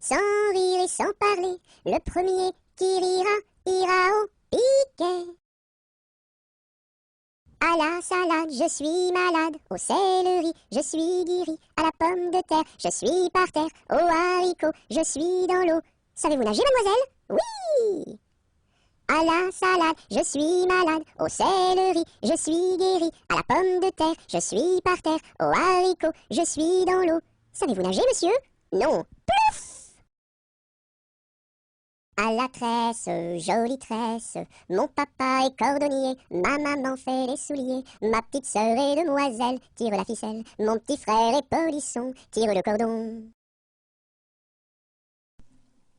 sans rire et sans parler. Le premier qui rira, ira au piquet. À la salade, je suis malade. Au céleri, je suis guéri. À la pomme de terre, je suis par terre. Au haricot, je suis dans l'eau. Savez-vous nager, mademoiselle? Oui! À la salade, je suis malade. Au céleri, je suis guéri. À la pomme de terre, je suis par terre. Au haricot, je suis dans l'eau. Savez-vous nager, monsieur? Non. Plouf! À la tresse, jolie tresse, mon papa est cordonnier, ma maman fait les souliers, ma petite sœur est demoiselle, tire la ficelle, mon petit frère est polisson, tire le cordon.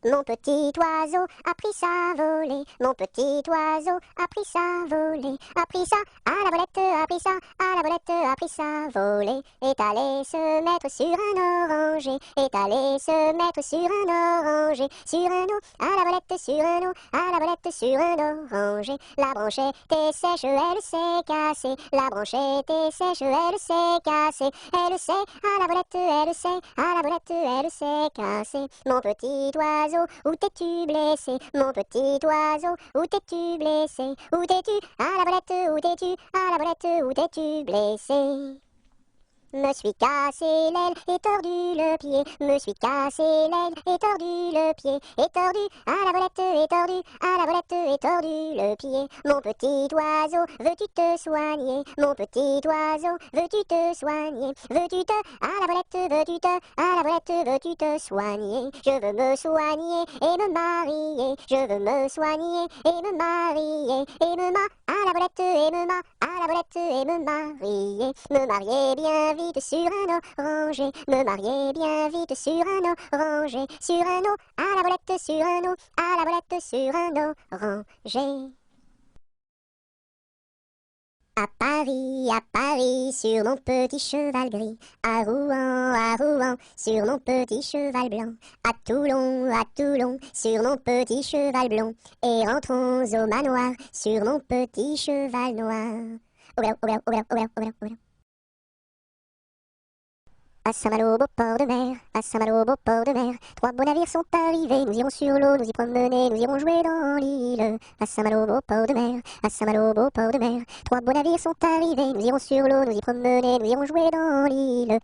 Mon petit oiseau a pris sa volée, mon petit oiseau a pris sa volée, a pris ça à la volette, a pris ça à la volette, a pris sa volée, est allé se mettre sur un oranger, est allé se mettre sur un oranger, sur un eau, à la volette, sur un eau, à la volette, sur un oranger, la branche était sèche, elle s'est cassée, la branche était sèche, elle s'est cassée, elle sait, à la volette, elle sait, à la volette, elle s'est cassée, mon petit oiseau, où t'es-tu blessé, mon petit oiseau, où t'es-tu blessé, où t'es-tu, à la volette, où t'es-tu, à la volette, où t'es-tu blessé. Me suis cassé l'aile et tordu le pied, me suis cassé l'aile et tordu le pied, et tordu, à la volette et tordu, à la volette et tordu le pied. Mon petit oiseau, veux-tu te soigner, mon petit oiseau, veux-tu te soigner, veux-tu te, à la volette, veux-tu te, à la volette, veux-tu te soigner. Je veux me soigner et me marier, je veux me soigner et me marier, et à la volette et à la volette et me marier bien vite sur un oranger, me marier bien vite sur un oranger, sur un eau, à la volette sur un eau, à la volette sur un oranger. À Paris, sur mon petit cheval gris, à Rouen, sur mon petit cheval blanc, à Toulon, sur mon petit cheval blond, et rentrons au manoir, sur mon petit cheval noir. À Saint-Malo, beau port de mer, à Saint-Malo, beau port de mer, trois beaux navires sont arrivés, nous irons sur l'eau, nous y promener, nous irons jouer dans l'île. À Saint-Malo, beau port de mer, à Saint-Malo, beau port de mer, trois beaux navires sont arrivés, nous irons sur l'eau, nous y promener, nous irons jouer dans l'île.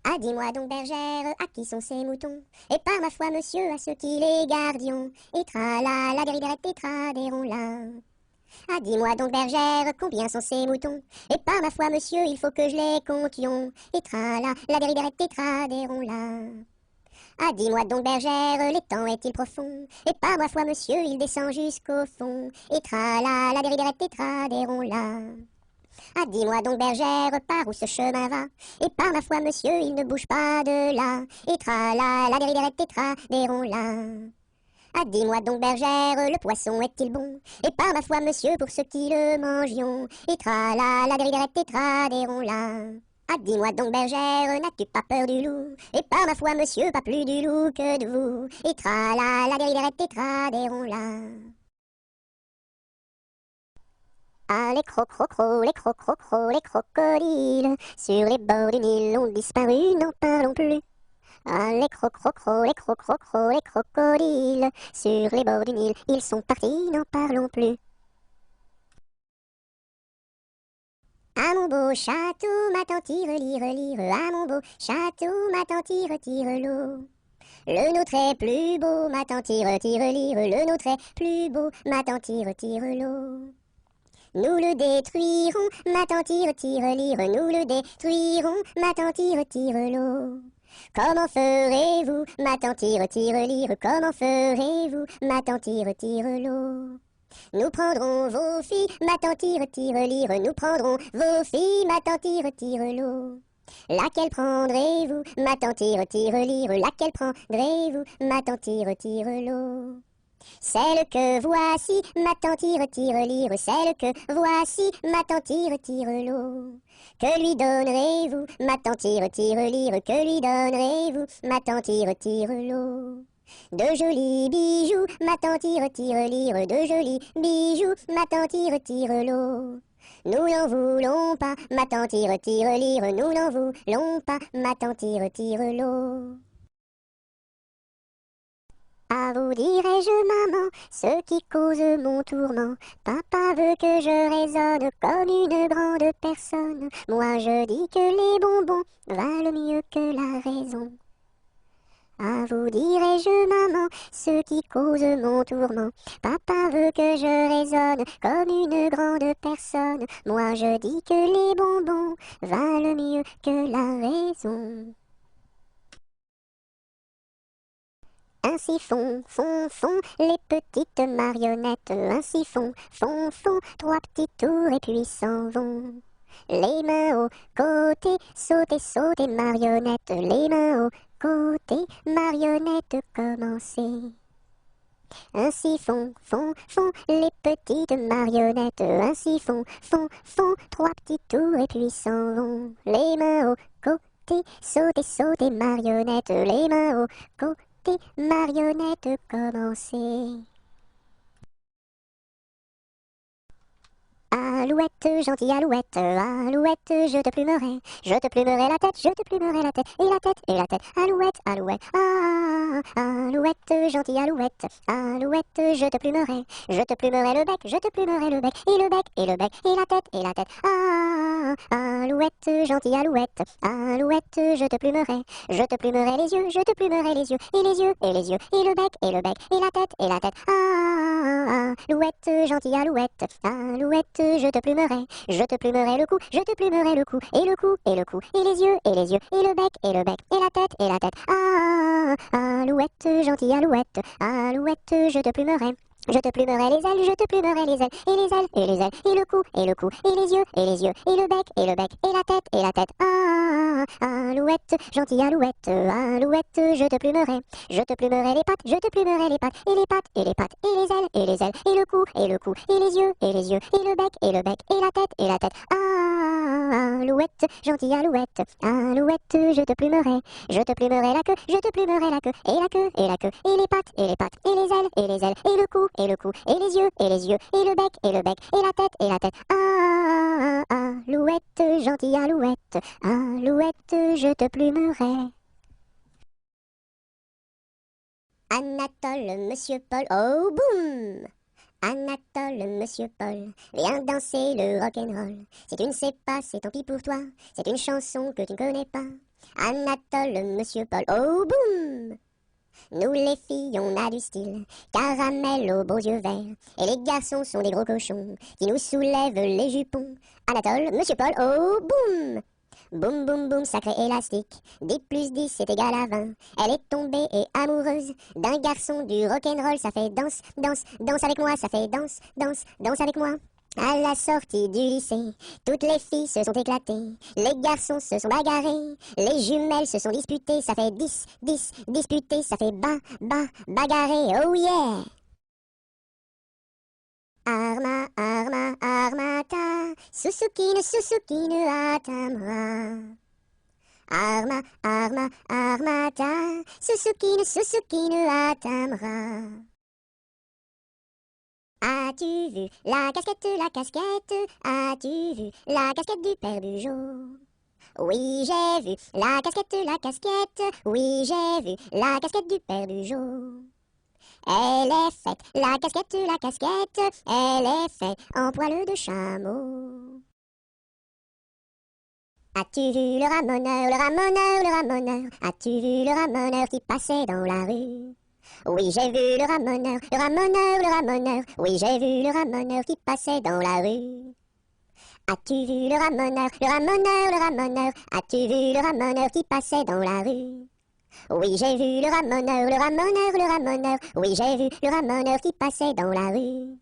Ah, dis-moi donc, bergère, à qui sont ces moutons? Et par ma foi, monsieur, à ceux qui les gardions, et tra-la, dériderette, et tra-déron-la. Ah, dis-moi donc, bergère, combien sont ces moutons? Et par ma foi, monsieur, il faut que je les comptions. Et tra-la, dériderette, et tra-déron-la. Ah, dis-moi donc, bergère, l'étang est-il profond? Et par ma foi, monsieur, il descend jusqu'au fond. Et tra-la, dériderette, et tra-déron-la. Ah, dis-moi donc, bergère, par où ce chemin va? Et par ma foi, monsieur, il ne bouge pas de là. Et tra-la, dériderette, et tra-déron-la. Ah, dis-moi donc, bergère, le poisson est-il bon? Et par ma foi, monsieur, pour ceux qui le mangions. Et tra-la, dériderette, et tra-déron-la. Ah, dis-moi donc, bergère, n'as-tu pas peur du loup? Et par ma foi, monsieur, pas plus du loup que de vous. Et tra-la, dériderette, et tra-déron-la. Ah, les crocrocros, les crocrocros, les crocodiles, sur les bords du Nil ont disparu, n'en parlons plus. Ah, les crocrocros, les crocrocros, les crocodiles, sur les bords du Nil, ils sont partis, n'en parlons plus. À mon beau château, ma tante tire, lire, à mon beau château, ma tante tire, l'eau. Le nôtre est plus beau, ma tante tire, lire, le nôtre est plus beau, ma tante tire, l'eau. Nous le détruirons, ma tante tire, lire, nous le détruirons, ma tante tire, l'eau. Comment ferez-vous, ma tante tire, lire, comment ferez-vous, ma tante tire, l'eau. Nous prendrons vos filles, ma tante tire, lire, nous prendrons vos filles, ma tante tire, l'eau. Laquelle prendrez-vous, ma tante tire, lire, laquelle prendrez-vous, ma tante tire, l'eau. Celle que voici, ma tante tire, lire, celle que voici, ma tante tire, l'eau. Que lui donnerez-vous, ma tante tire, lire, que lui donnerez-vous, ma tante tire, l'eau. De jolis bijoux, ma tante tire, lire, de jolis bijoux, ma tante tire, l'eau. Nous n'en voulons pas, ma tante y retire lire, nous n'en voulons pas, ma tante y retire l'eau. À vous dirai-je, maman, ce qui cause mon tourment. Papa veut que je raisonne comme une grande personne. Moi je dis que les bonbons valent mieux que la raison. À vous dirai-je, maman, ce qui cause mon tourment. Papa veut que je raisonne comme une grande personne. Moi je dis que les bonbons valent mieux que la raison. Ainsi font les petites marionnettes. Ainsi font trois petits tours et puis s'en vont. Les mains aux côtés, sauter, marionnettes. Les mains aux côtés, marionnettes, commencez. Ainsi font les petites marionnettes. Ainsi font trois petits tours et puis s'en vont. Les mains aux côtés, sauter, marionnettes. Les mains aux côtés, marionnettes, commencez. Alouette, gentille alouette, alouette, je te plumerai la tête, je te plumerai la tête, et la tête, alouette, alouette, alouette, gentille alouette, alouette, je te plumerai le bec, je te plumerai le bec, et le bec, et la tête, alouette, gentille alouette, alouette, je te plumerai les yeux, je te plumerai les yeux, et les yeux, et le bec, et la tête, alouette, gentille alouette, alouette, je te plumerai le cou, je te plumerai le cou, et le cou, et les yeux, et le bec, et la tête, alouette, gentille alouette, alouette, je te plumerai les ailes, je te plumerai les ailes, et les ailes, et le cou, et les yeux, et le bec, et la tête, alouette, gentille alouette, alouette, je te plumerai les pattes, je te plumerai les pattes, et les pattes, et les ailes, et le cou, et les yeux, et le bec, et la tête, alouette, gentille alouette, alouette, je te plumerai la queue, je te plumerai la queue, et les pattes, et les ailes, et le cou, et les yeux, et le bec, et la tête, alouette, gentille alouette, alouette, je te plumerai. Anatole, monsieur Paul, oh boum! Anatole, monsieur Paul, viens danser le rock'n'roll. Si tu ne sais pas, c'est tant pis pour toi, c'est une chanson que tu ne connais pas. Anatole, monsieur Paul, oh boum! Nous les filles, on a du style, caramel aux beaux yeux verts, et les garçons sont des gros cochons qui nous soulèvent les jupons. Anatole, monsieur Paul, oh boum! Boum boum boum, sacré élastique, 10 plus 10 c'est égal à 20. Elle est tombée et amoureuse d'un garçon du rock'n'roll, ça fait danse, danse, danse avec moi, ça fait danse, danse, danse avec moi. À la sortie du lycée, toutes les filles se sont éclatées, les garçons se sont bagarrés, les jumelles se sont disputées, ça fait 10, 10, disputé, ça fait bagarré, oh yeah! Arma, arma, armata, Susukine atamra. Arma, arma, armata, Susukine atamra. As-tu vu la casquette, as-tu vu la casquette du père Bugeaud? Oui, j'ai vu la casquette, oui, j'ai vu la casquette du père Bugeaud. Elle est faite, la casquette, elle est faite en poil de chameau. As-tu vu le ramoneur, as-tu vu le ramoneur qui passait dans la rue? Oui, j'ai vu le ramoneur, oui, j'ai vu le ramoneur qui passait dans la rue. As-tu vu le ramoneur, as-tu vu le ramoneur qui passait dans la rue? Oui, j'ai vu le ramoneur, oui, j'ai vu le ramoneur qui passait dans la rue.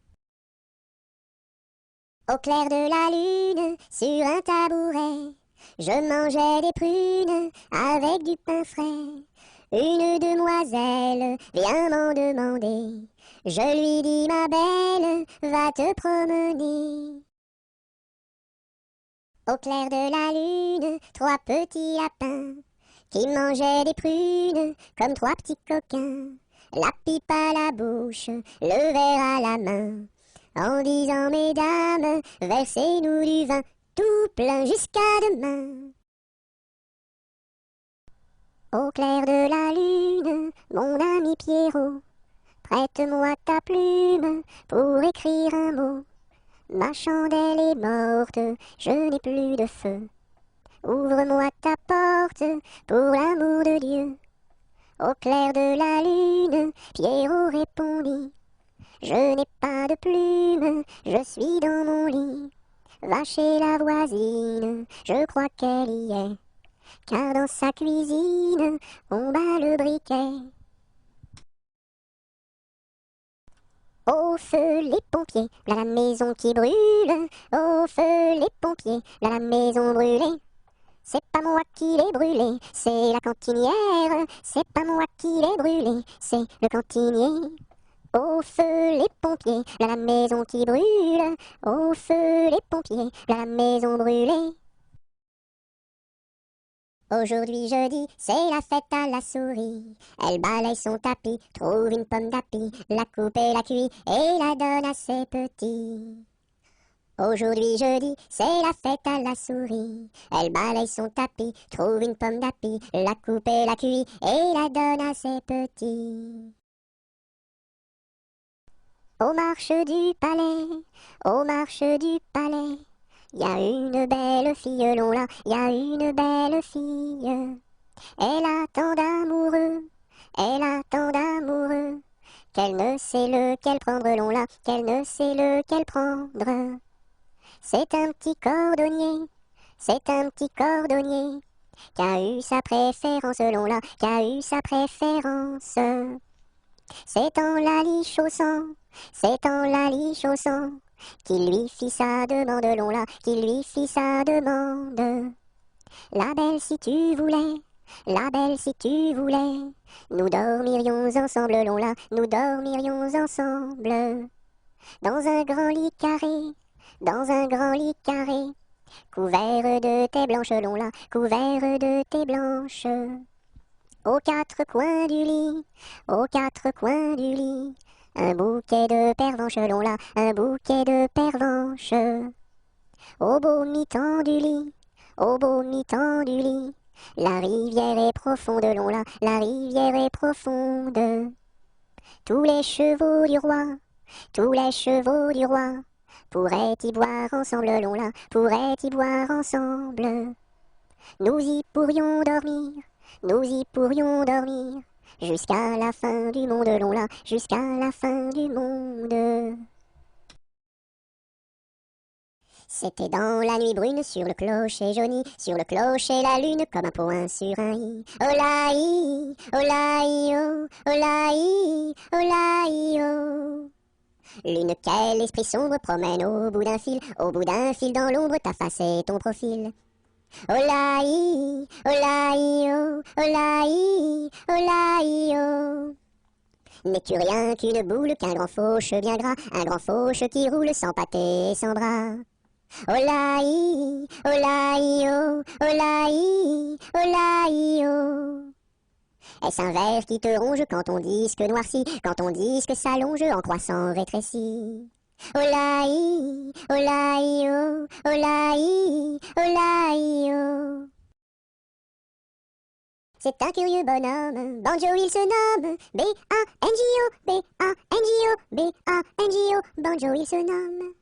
Au clair de la lune, sur un tabouret, je mangeais des prunes avec du pain frais. Une demoiselle vient m'en demander, je lui dis ma belle, va te promener. Au clair de la lune, trois petits lapins qui mangeaient des prunes comme trois petits coquins. La pipe à la bouche, le verre à la main, en disant mesdames, versez-nous du vin tout plein jusqu'à demain. Au clair de la lune, mon ami Pierrot, prête-moi ta plume pour écrire un mot. Ma chandelle est morte, je n'ai plus de feu. Ouvre-moi ta porte pour l'amour de Dieu. Au clair de la lune, Pierrot répondit. Je n'ai pas de plume, je suis dans mon lit. Va chez la voisine, je crois qu'elle y est. Car dans sa cuisine, on bat le briquet. Au feu les pompiers, là la maison qui brûle. Au feu les pompiers, là la maison brûlée. C'est pas moi qui l'ai brûlé, c'est la cantinière. C'est pas moi qui l'ai brûlé, c'est le cantinier. Au feu les pompiers, là la maison qui brûle. Au feu les pompiers, là la maison brûlée. Aujourd'hui jeudi, c'est la fête à la souris. Elle balaye son tapis, trouve une pomme d'api, la coupe et la cuit et la donne à ses petits. Aujourd'hui jeudi, c'est la fête à la souris. Elle balaye son tapis, trouve une pomme d'api, la coupe et la cuit et la donne à ses petits. Aux marches du palais, aux marches du palais, y a une belle fille, long là, y a une belle fille. Elle a tant d'amoureux, elle a tant d'amoureux, qu'elle ne sait lequel prendre, long là, qu'elle ne sait lequel prendre. C'est un petit cordonnier, c'est un petit cordonnier, qui a eu sa préférence, long là, qui a eu sa préférence. C'est en la lichaussant, c'est en la lichaussant, qu'il lui fit sa demande, long là, qu'il lui fit sa demande. La belle si tu voulais, la belle si tu voulais, nous dormirions ensemble, long là, nous dormirions ensemble. Dans un grand lit carré, dans un grand lit carré, couvert de tais blanches, long là, couvert de tais blanches. Aux quatre coins du lit, aux quatre coins du lit, un bouquet de pervenches, long là, un bouquet de pervenches. Au beau mi-temps du lit, au beau mi-temps du lit, la rivière est profonde, long là, la rivière est profonde. Tous les chevaux du roi, tous les chevaux du roi, pourraient y boire ensemble, long là, pourraient y boire ensemble. Nous y pourrions dormir, nous y pourrions dormir, jusqu'à la fin du monde, long là, jusqu'à la fin du monde. C'était dans la nuit brune, sur le clocher jauni, sur le clocher la lune, comme un point sur un i. Olaï, olaï, oh, olaï, olaï, oh. Lune, quel esprit sombre promène au bout d'un fil dans l'ombre, ta face et ton profil. Olaï, olaï, oh, olaï, olaï, oh. N'es-tu rien qu'une boule, qu'un grand fauche bien gras, un grand fauche qui roule sans pâté et sans bras? Olaï, olaï, oh, olaï, olaï, oh. Est-ce un ver qui te ronge quand ton disque noircit, quand ton disque s'allonge en croissant rétréci? Olaï, olaï, oh, olaï, olaï, oh. C'est un curieux bonhomme, Banjo il se nomme, B-A-N-J-O, B-A-N-J-O, B-A-N-J-O, Banjo il se nomme.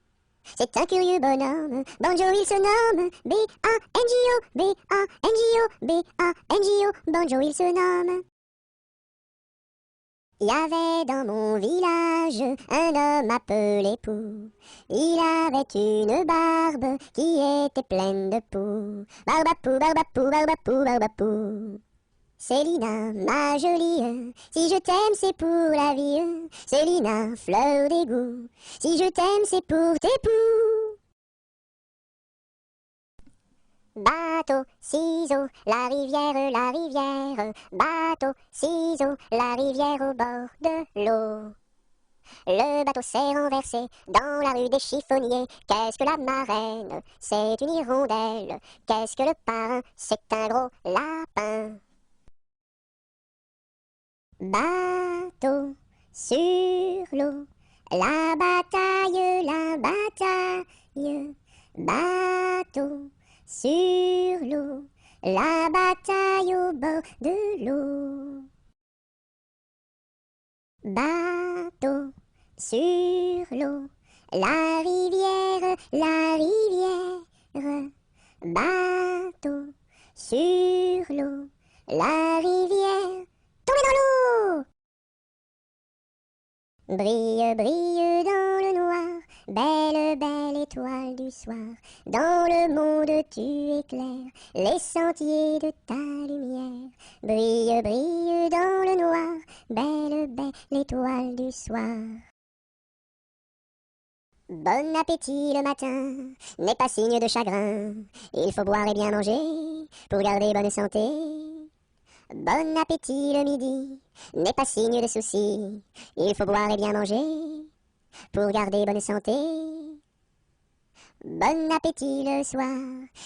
C'est un curieux bonhomme, Banjo il se nomme, B-A-N-J-O, B-A-N-J-O, B-A-N-J-O, Banjo il se nomme. Il y avait dans mon village un homme appelé Pou. Il avait une barbe qui était pleine de poux. Barbapou, barbapou, barbapou, barbapou. Célina, ma jolie, si je t'aime c'est pour la vie. Célina, fleur d'égout, si je t'aime c'est pour tes poux. Bateau, ciseaux, la rivière, bateau, ciseaux, la rivière au bord de l'eau. Le bateau s'est renversé dans la rue des chiffonniers. Qu'est-ce que la marraine? C'est une hirondelle. Qu'est-ce que le parrain? C'est un gros lapin. Bateau sur l'eau, La bataille, bateau sur l'eau, la bataille au bord de l'eau. Bateau sur l'eau, la rivière, bateau sur l'eau, la rivière, tombez dans l'eau. Brille, brille dans le noir, belle, belle étoile du soir, dans le monde tu éclaires les sentiers de ta lumière. Brille, brille dans le noir, belle, belle étoile du soir. Bon appétit le matin n'est pas signe de chagrin, il faut boire et bien manger pour garder bonne santé. Bon appétit le midi n'est pas signe de souci, il faut boire et bien manger pour garder bonne santé. Bon appétit le soir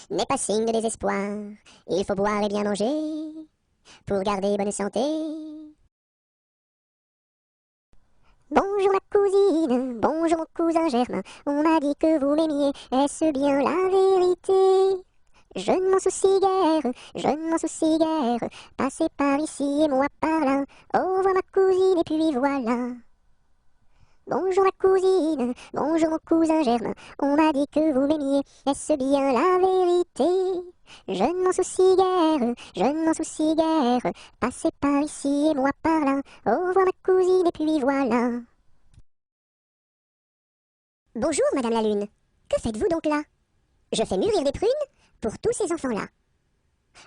n'est pas signe de désespoir, il faut boire et bien manger pour garder bonne santé. Bonjour ma cousine, bonjour mon cousin Germain, on m'a dit que vous m'aimiez, est-ce bien la vérité? Je ne m'en soucie guère, je ne m'en soucie guère, passez par ici et moi par là, au revoir ma cousine et puis voilà. Bonjour ma cousine, bonjour mon cousin Germain, on m'a dit que vous m'aimiez, est-ce bien la vérité? Je ne m'en soucie guère, je ne m'en soucie guère, passez par ici et moi par là, au revoir ma cousine et puis voilà. Bonjour madame la lune, que faites-vous donc là? Je fais mûrir des prunes pour tous ces enfants-là.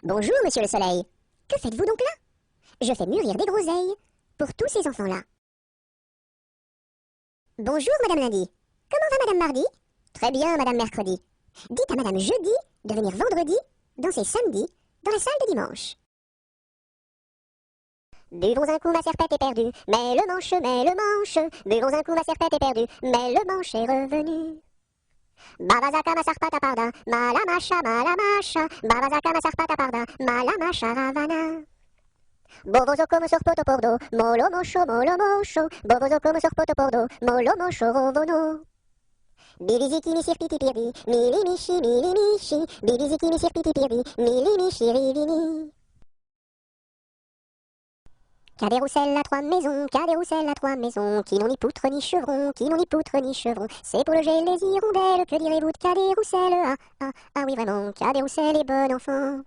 Bonjour monsieur le soleil, que faites-vous donc là? Je fais mûrir des groseilles pour tous ces enfants-là. Bonjour madame lundi, comment va madame mardi? Très bien madame mercredi. Dites à madame jeudi de venir vendredi danser samedi dans la salle de dimanche. Buvons un coup, ma serpette est perdue, mais le manche, buvons un coup, ma serpette est perdue, mais le manche est revenu. Babazaka ma sarpata parda, malamasha, babazaka ma sarpata parda, malamasha ravana. Bovozo come sorpoto pordo, molo mosho, bovozo come sorpoto pordo, molo mosho rovono. Bibiziki mi sirpiti pirdi, mili mishi, bibiziki mi sirpiti pirdi, mili mishi rivini. Cadet-Roussel à trois maisons, Cadet-Roussel à trois maisons, qui n'ont ni poutre ni chevron, qui n'ont ni poutre ni chevron, c'est pour loger les hirondelles, que direz-vous de Cadet-Roussel? Ah oui vraiment, Cadet-Roussel est bon enfant.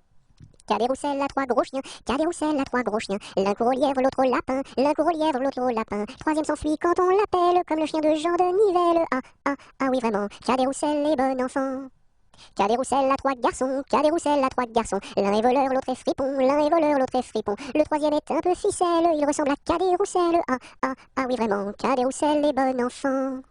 Cadet-Roussel a trois gros chiens, Cadet-Roussel a trois gros chiens, l'un court au lièvre, l'autre au lapin, l'un court au lièvre, l'autre au lapin, troisième s'enfuit quand on l'appelle, comme le chien de Jean de Nivelle. Ah oui vraiment, Cadet-Roussel est bon enfant. Cadet-Roussel a trois garçons, Cadet-Roussel a trois garçons, l'un est voleur, l'autre est fripon, l'un est voleur, l'autre est fripon, le troisième est un peu ficelle, il ressemble à Cadet-Roussel. Ah oui vraiment, Cadet-Roussel est bon enfant.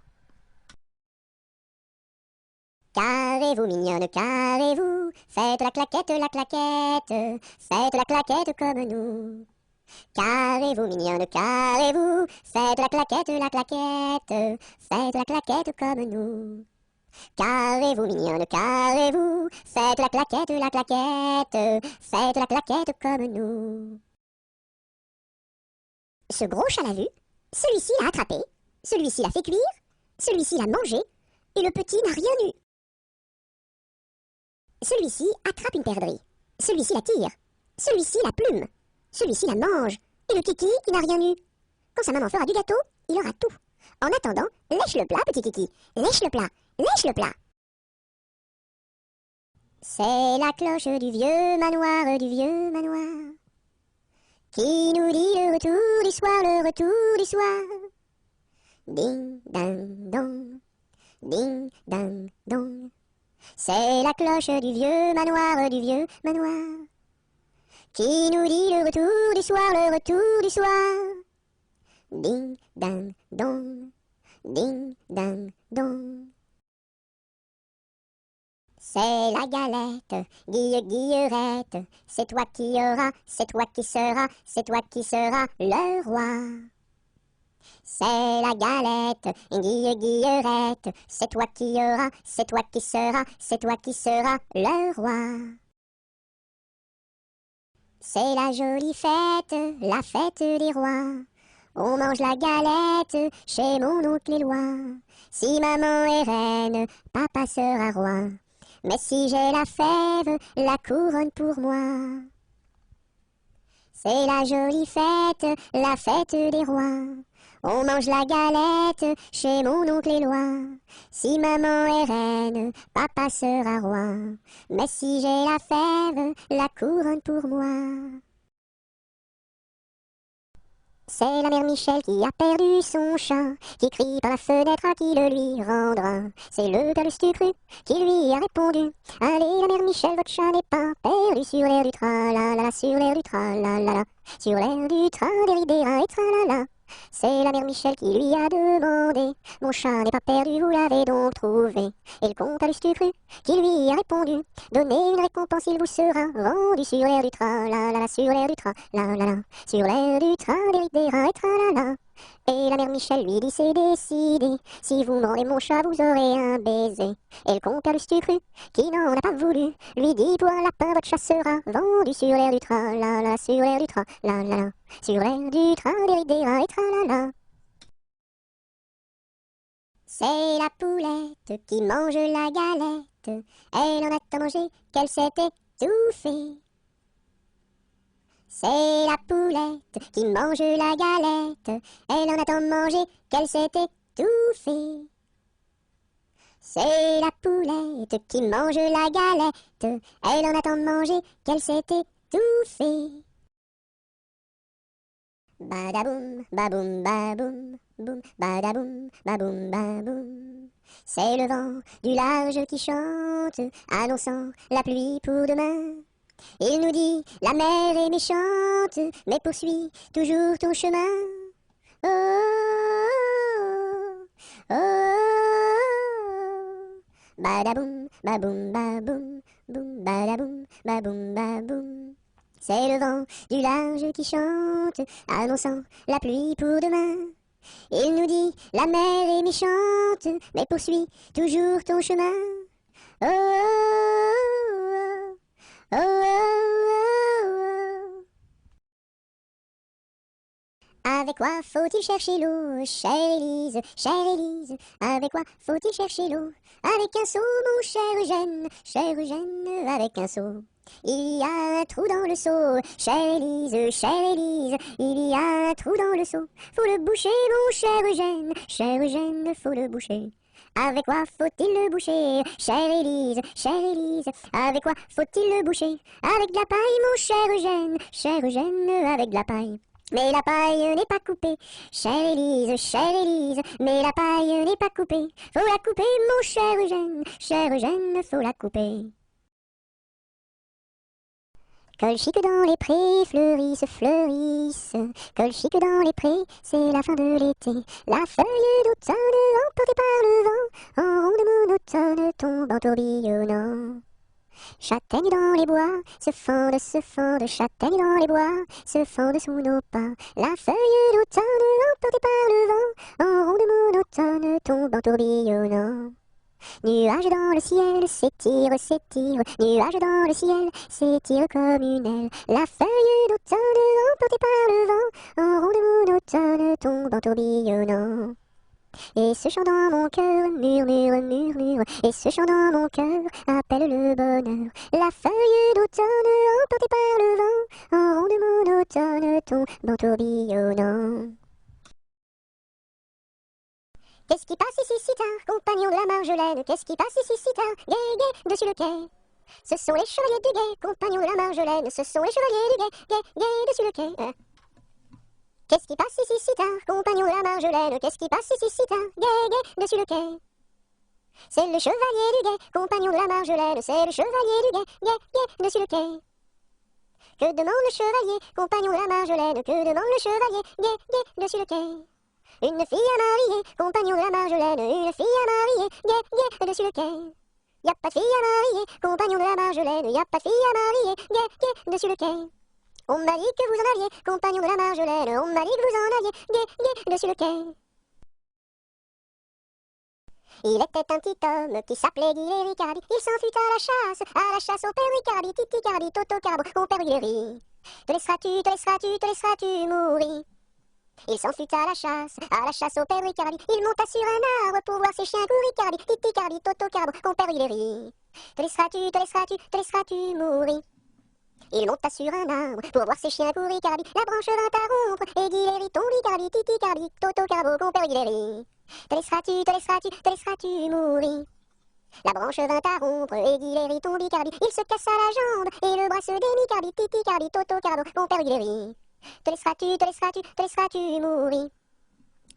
Carrez-vous mignonne, carrez-vous, faites la claquette, faites la claquette comme nous. Carrez-vous mignonne, carrez-vous, faites la claquette, faites la claquette comme nous. Carrez-vous mignonne, carrez-vous, faites la claquette, faites la claquette comme nous. Ce gros chat l'a vu, celui-ci l'a attrapé, celui-ci l'a fait cuire, celui-ci l'a mangé, et le petit n'a rien eu. Celui-ci attrape une perdrix, celui-ci la tire, celui-ci la plume, celui-ci la mange, et le kiki, il n'a rien eu. Quand sa maman fera du gâteau, il aura tout. En attendant, lèche le plat, petit kiki, lèche le plat, lèche le plat. C'est la cloche du vieux manoir, qui nous dit le retour du soir, le retour du soir. Ding, ding, dong, ding, ding, dong. C'est la cloche du vieux manoir, qui nous dit le retour du soir, le retour du soir. Ding, ding, dong, ding, ding, dong. C'est la galette, guillerette, c'est toi qui auras, c'est toi qui seras, c'est toi qui seras le roi. C'est la galette, guillerette, c'est toi qui auras, c'est toi qui seras, c'est toi qui seras le roi. C'est la jolie fête, la fête des rois. On mange la galette chez mon oncle Éloi. Si maman est reine, papa sera roi. Mais si j'ai la fève, la couronne pour moi. C'est la jolie fête, la fête des rois. On mange la galette chez mon oncle Éloi. Si maman est reine, papa sera roi. Mais si j'ai la fève, la couronne pour moi. C'est la mère Michel qui a perdu son chat, qui crie par la fenêtre à qui le lui rendra. C'est le père Lustucru qui lui a répondu: allez la mère Michel, votre chat n'est pas perdu sur l'air du tra-la-la, sur l'air du tra-la-la, sur l'air du tra-des-ri-des-ra et tra-la-la. C'est la mère Michel qui lui a demandé: mon chat n'est pas perdu, vous l'avez donc trouvé? Et le comte à Lustucru qui lui a répondu: donnez une récompense, il vous sera rendu sur l'air du tra-la-la, sur l'air du tra-la-la, sur l'air du tra-des-ri-des-ra et tra-la-la. Et la mère Michel lui dit: c'est décidé, si vous mordez mon chat, vous aurez un baiser. Et le compère Lustucru, qui n'en a pas voulu, lui dit: pour un lapin, votre chat sera vendu sur l'air du tra-la-la, sur l'air du tra-la-la, sur l'air du tra-des-ri-des-ra et tra-la-la. C'est la poulette qui mange la galette, elle en a tant mangé qu'elle s'est étouffée. C'est la poulette qui mange la galette, elle en a tant mangé qu'elle s'est étouffée. C'est la poulette qui mange la galette, elle en a tant mangé qu'elle s'est étouffée. Badaboum, baboum, baboum, boum, badaboum, baboum, baboum. C'est le vent du large qui chante, annonçant la pluie pour demain. Il nous dit: la mer est méchante, mais poursuis toujours ton chemin. Oh, oh, oh, oh. Badaboum, baboum, baboum, boum, badaboum, baboum, baboum. C'est le vent du large qui chante, annonçant la pluie pour demain. Il nous dit: la mer est méchante, mais poursuis toujours ton chemin. Oh, oh, oh, oh, oh, oh. Avec quoi faut-il chercher l'eau, chère Élise, chère Élise? Avec quoi faut-il chercher l'eau? Avec un seau, mon cher Eugène, avec un seau. Il y a un trou dans le seau, chère Élise, il y a un trou dans le seau. Faut le boucher, mon cher Eugène, faut le boucher. Avec quoi faut-il le boucher, chère Élise, avec quoi faut-il le boucher? Avec de la paille, mon cher Eugène, avec de la paille. Mais la paille n'est pas coupée, chère Élise, mais la paille n'est pas coupée. Faut la couper, mon cher Eugène, faut la couper. Colchique dans les prés, fleurissent, fleurissent. Colchique dans les prés, c'est la fin de l'été. La feuille d'automne, emportée par le vent, en ronde monotone, tombe en tourbillonnant. Châtaignes dans les bois, se fendent, châtaignes dans les bois, se fendent sous nos pas. La feuille d'automne, emportée par le vent, en ronde monotone, tombe en tourbillonnant. Nuages dans le ciel, s'étire, nuages dans le ciel, s'étire comme une aile. La feuille d'automne, emportée par le vent, en ronde monotone, tombe en tourbillonnant. Et ce chant dans mon cœur murmure, et ce chant dans mon cœur appelle le bonheur. La feuille d'automne, emportée par le vent, en ronde monotone, tombe en tourbillonnant. Qu'est-ce qui passe ici si tard, compagnon de la Marjolaine? Qu'est-ce qui passe ici si tard, gai, gai, dessus le quai? Ce sont les chevaliers du guet, compagnons de la Marjolaine. Ce sont les chevaliers du guet, gai, gai, dessus le quai. Qu'est-ce qui passe ici si tard, compagnons de la Marjolaine? Qu'est-ce qui passe ici si tard, gai, gai, dessus le quai? C'est le chevalier du guet, compagnon de la Marjolaine. C'est le chevalier du guet, gai, gai, dessus le quai. Que demande le chevalier, compagnon de la Marjolaine? Que demande le chevalier, gai, gai, dessus le quai? Une fille à marier, compagnon de la Marjolaine, une fille à marier, gai, gai, dessus le quai. Y a pas de fille à marier, compagnon de la Marjolaine, y a pas de fille à marier, gai, gai, dessus le quai. On m'a dit que vous en aviez, compagnon de la Marjolaine, on m'a dit que vous en aviez, gai, gai, dessus le quai. Il était un petit homme qui s'appelait Guy Ricardi, il s'enfuit à la chasse au père Ricardi, Titi Cardi, Toto Carbo, au père Guy. Te laisseras-tu mourir? Il s'en fut à la chasse au père Ricardi. Il monta sur un arbre pour voir ses chiens courir Cardi. Titi Cardi, Toto Carbo, compère il rit. Te laisseras-tu mourir. Il monta sur un arbre pour voir ses chiens courir Cardi. La branche vint à rompre et Guilherme tombe Cardi. Titi Cardi, Toto Carbo, compère il rit. Te laisseras-tu mourir. La branche vint à rompre et Guilherme tombe Cardi. Il se cassa la jambe et le bras se démit Cardi. Titi Cardi, Toto Carbo, compère il rit. Te laisseras-tu mourir.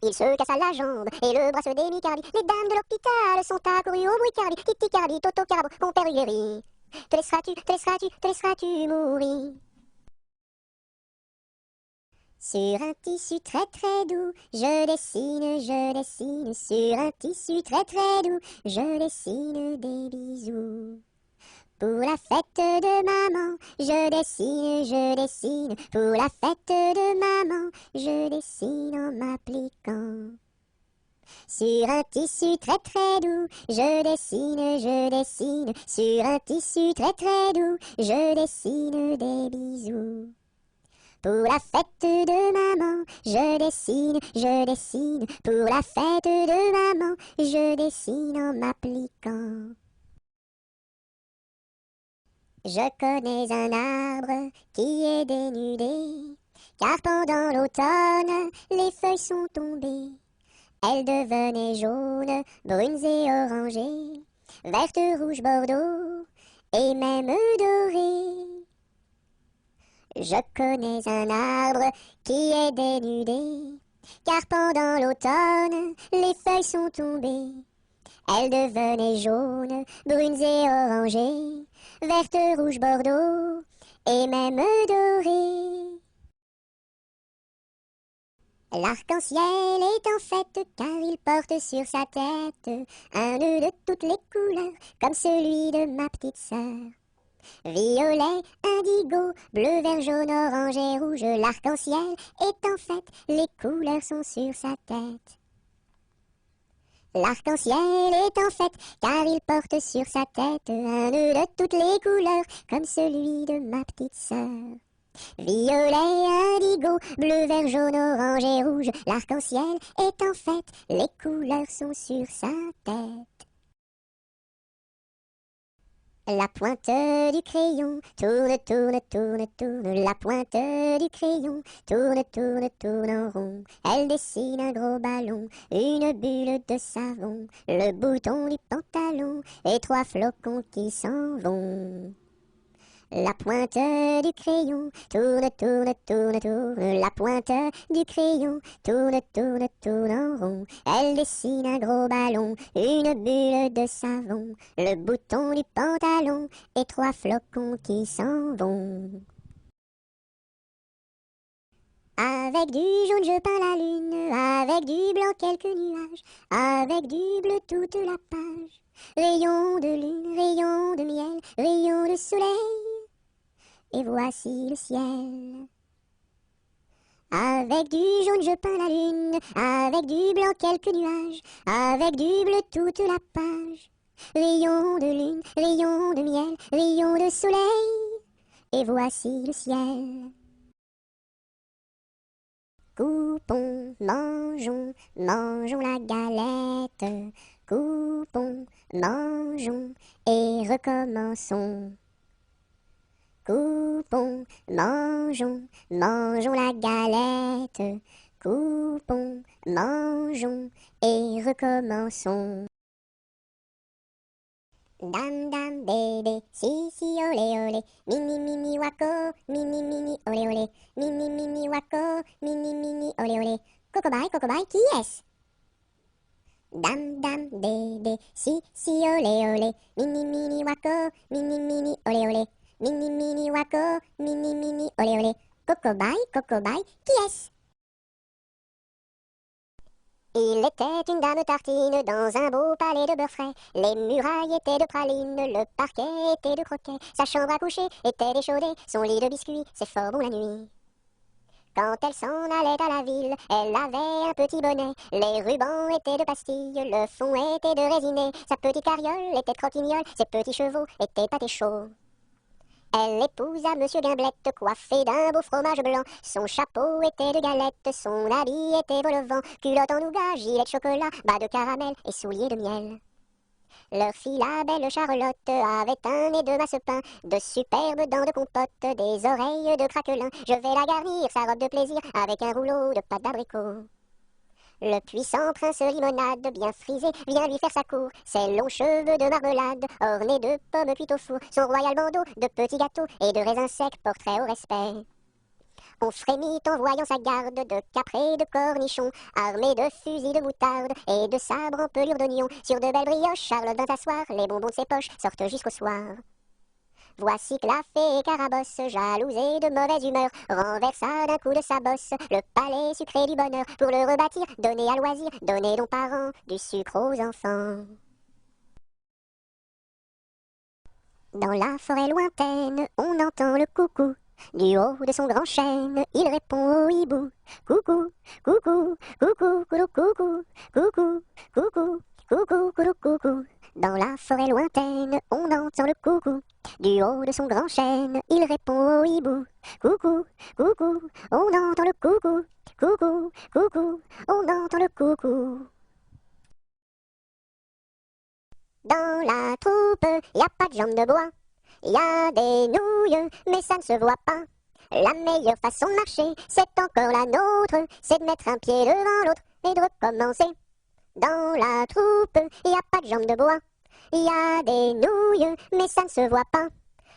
Il se cassa la jambe et le bras se démit Cardi. Les dames de l'hôpital sont accourues au bruit Cardi. Titi Cardi, Toto Carbo, compère il rit. Te laisseras-tu mourir. Sur un tissu très très doux, je dessine, sur un tissu très très doux, je dessine des bisous. Pour la fête de maman, je dessine, pour la fête de maman, je dessine en m'appliquant. Sur un tissu très très doux, je dessine, sur un tissu très très doux, je dessine des bisous. Pour la fête de maman, je dessine, pour la fête de maman, je dessine en m'appliquant. Je connais un arbre qui est dénudé, car pendant l'automne, les feuilles sont tombées. Elles devenaient jaunes, brunes et orangées, vertes, rouges, bordeaux, et même dorées. Je connais un arbre qui est dénudé, car pendant l'automne, les feuilles sont tombées. Elles devenaient jaunes, brunes et orangées, vertes, rouges, bordeaux, et même dorées. L'arc-en-ciel est en fête, car il porte sur sa tête un nœud de toutes les couleurs, comme celui de ma petite sœur. Violet, indigo, bleu, vert, jaune, orange et rouge, l'arc-en-ciel est en fête, les couleurs sont sur sa tête. L'arc-en-ciel est en fête, car il porte sur sa tête un nœud de toutes les couleurs, comme celui de ma petite sœur. Violet, indigo, bleu, vert, jaune, orange et rouge, l'arc-en-ciel est en fête, les couleurs sont sur sa tête. La pointe du crayon tourne, tourne, tourne, tourne. La pointe du crayon tourne, tourne, tourne en rond. Elle dessine un gros ballon, une bulle de savon, le bouton du pantalon et 3 flocons qui s'en vont. La pointe du crayon tourne, tourne, tourne, tourne. La pointe du crayon tourne, tourne, tourne en rond. Elle dessine un gros ballon, une bulle de savon, le bouton du pantalon et 3 flocons qui s'en vont. Avec du jaune je peins la lune, avec du blanc quelques nuages, avec du bleu toute la page. Rayon de lune, rayon de miel, rayon de soleil, et voici le ciel. Avec du jaune je peins la lune, avec du blanc quelques nuages, avec du bleu toute la page. Rayon de lune, rayon de miel, rayon de soleil, et voici le ciel. Coupons, mangeons, mangeons la galette. Coupons, mangeons et recommençons. Coupons, mangeons, mangeons la galette. Coupons, mangeons et recommençons. Dam dam bébé, si si olé olé, mini mini wako, mini mini olé olé, mini mini wako, mini mini olé olé. Cocobaye, qui est-ce? Dam dam bébé, si si olé olé, mini mini wako, mini mini olé olé, mini mini wako, mini mini olé olé. Cocobaye, qui est-ce? Il était une dame tartine dans un beau palais de beurre frais. Les murailles étaient de praline, le parquet était de croquet. Sa chambre à coucher était d'échaudée, son lit de biscuits, c'est fort bon la nuit. Quand elle s'en allait à la ville, elle avait un petit bonnet. Les rubans étaient de pastilles, le fond était de résiné. Sa petite carriole était de croquignole, ses petits chevaux étaient pâtés chauds. Elle épousa Monsieur Gimblette, coiffé d'un beau fromage blanc. Son chapeau était de galette, son habit était vol-au-vent. Culotte en nougat, gilet de chocolat, bas de caramel et souliers de miel. Leur fille, la belle Charlotte, avait un nez de masse-pain, de superbes dents de compote, des oreilles de craquelin. Je vais la garnir, sa robe de plaisir, avec un rouleau de pâte d'abricot. Le puissant prince Limonade, bien frisé, vient lui faire sa cour. Ses longs cheveux de marmelade, ornés de pommes cuites au four. Son royal bandeau de petits gâteaux et de raisins secs portrait au respect. On frémit en voyant sa garde de caprés et de cornichons, armés de fusils de moutarde et de sabres en pelure d'oignon. Sur de belles brioches, Charlotte vint s'asseoir, les bonbons de ses poches sortent jusqu'au soir. Voici que la fée Carabosse, jalouse et de mauvaise humeur, renversa d'un coup de sa bosse le palais sucré du bonheur. Pour le rebâtir, donner à loisir, donner donc parents du sucre aux enfants. Dans la forêt lointaine, on entend le coucou. Du haut de son grand chêne, il répond au hibou. Coucou, coucou, coucou, coucou, coucou, coucou, coucou, coucou, coucou, coucou. Dans la forêt lointaine, on entend le coucou. Du haut de son grand chêne, il répond au hibou. Coucou, coucou, on entend le coucou. Coucou, coucou, on entend le coucou. Dans la troupe, y a pas de jambes de bois. Y a des nouilles, mais ça ne se voit pas. La meilleure façon de marcher, c'est encore la nôtre. C'est de mettre un pied devant l'autre et de recommencer. Dans la troupe, y a pas de jambes de bois. Y a des nouilles, mais ça ne se voit pas.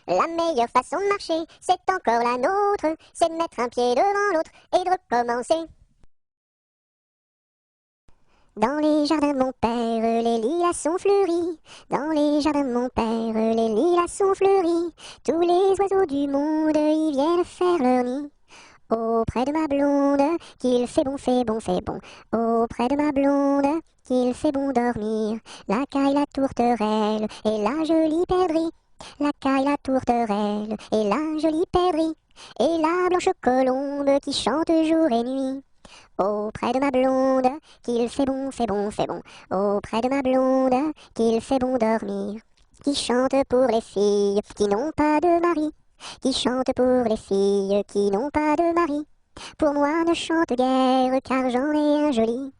La meilleure façon de marcher, c'est encore la nôtre. C'est de mettre un pied devant l'autre et de recommencer. Dans les jardins de mon père, les lilas sont fleuris. Dans les jardins de mon père, les lilas sont fleuris. Tous les oiseaux du monde y viennent faire leur nid. Auprès de ma blonde, qu'il fait bon, fait bon, fait bon. Auprès de ma blonde, qu'il fait bon dormir. La caille, la tourterelle et la jolie perdrix. La caille, la tourterelle et la jolie perdrix. Et la blanche colombe qui chante jour et nuit. Auprès de ma blonde, qu'il fait bon, fait bon, fait bon. Auprès de ma blonde, qu'il fait bon dormir. Qui chante pour les filles qui n'ont pas de mari. Qui chante pour les filles qui n'ont pas de mari. Pour moi ne chante guère car j'en ai un joli.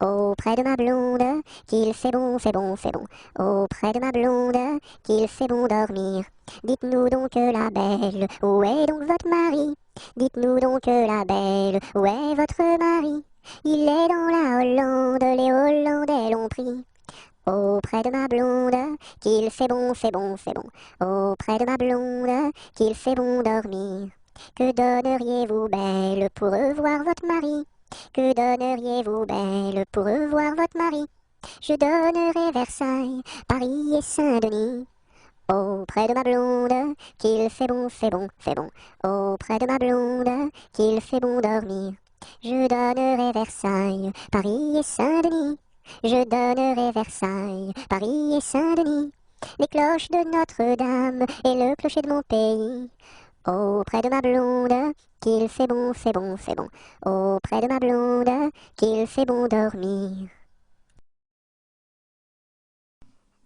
Auprès de ma blonde, qu'il fait bon, fait bon, fait bon. Auprès de ma blonde, qu'il fait bon dormir. Dites-nous donc la belle, où est donc votre mari? Dites-nous donc la belle, où est votre mari? Il est dans la Hollande, les Hollandais l'ont pris. Auprès de ma blonde, qu'il fait bon, fait bon, fait bon. Auprès de ma blonde, qu'il fait bon dormir. Que donneriez-vous belle pour revoir votre mari? Que donneriez-vous belle pour revoir votre mari? Je donnerais Versailles, Paris et Saint-Denis. Auprès de ma blonde, qu'il fait bon, fait bon, fait bon. Auprès de ma blonde, qu'il fait bon dormir. Je donnerai Versailles, Paris et Saint-Denis. Je donnerai Versailles, Paris et Saint-Denis. Les cloches de Notre-Dame et le clocher de mon pays. Auprès de ma blonde, qu'il fait bon, fait bon, fait bon. Auprès de ma blonde, qu'il fait bon dormir.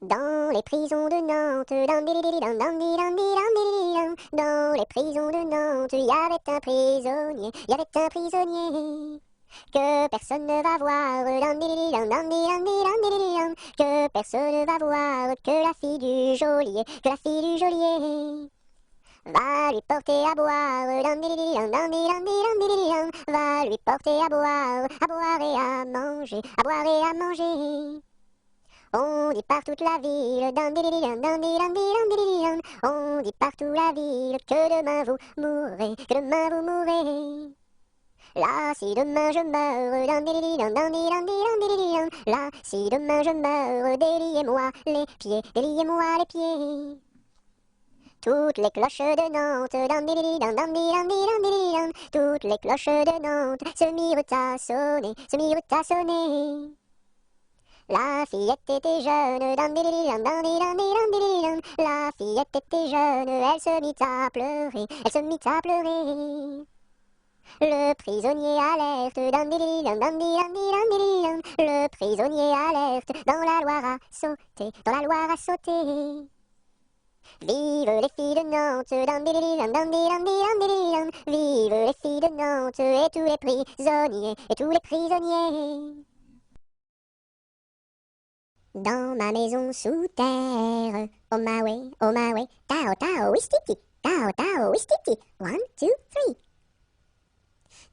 Dans les prisons de Nantes, dans les prisons de Nantes, il y avait un prisonnier, il y avait un prisonnier que personne ne va voir, que personne ne va voir, que la fille du geôlier, que la fille du geôlier va lui porter à boire, va lui porter à boire et à manger, à boire et à manger. On dit partout la ville, on dit partout la ville que demain vous mourrez, que demain vous mourrez. Là, si demain je meurs, là, si demain je meurs, déliez-moi les pieds, déliez-moi les pieds. Toutes les cloches de Nantes, toutes les cloches de Nantes se mirent à sonner, se mirent à sonner. La fillette était jeune, la fillette était jeune, elle se mit à pleurer, elle se mit à pleurer. Le prisonnier alerte, le prisonnier alerte, dans la Loire à sauter, dans la Loire à sauter. Vive les filles de Nantes, dam didi dam dam di dam di dam didi dam. Vive les filles de Nantes et tous les prisonniers et tous les prisonniers. Dans ma maison sous terre, oh my way, tao tao wistiti, tao tao wistiti, 1, 2, 3.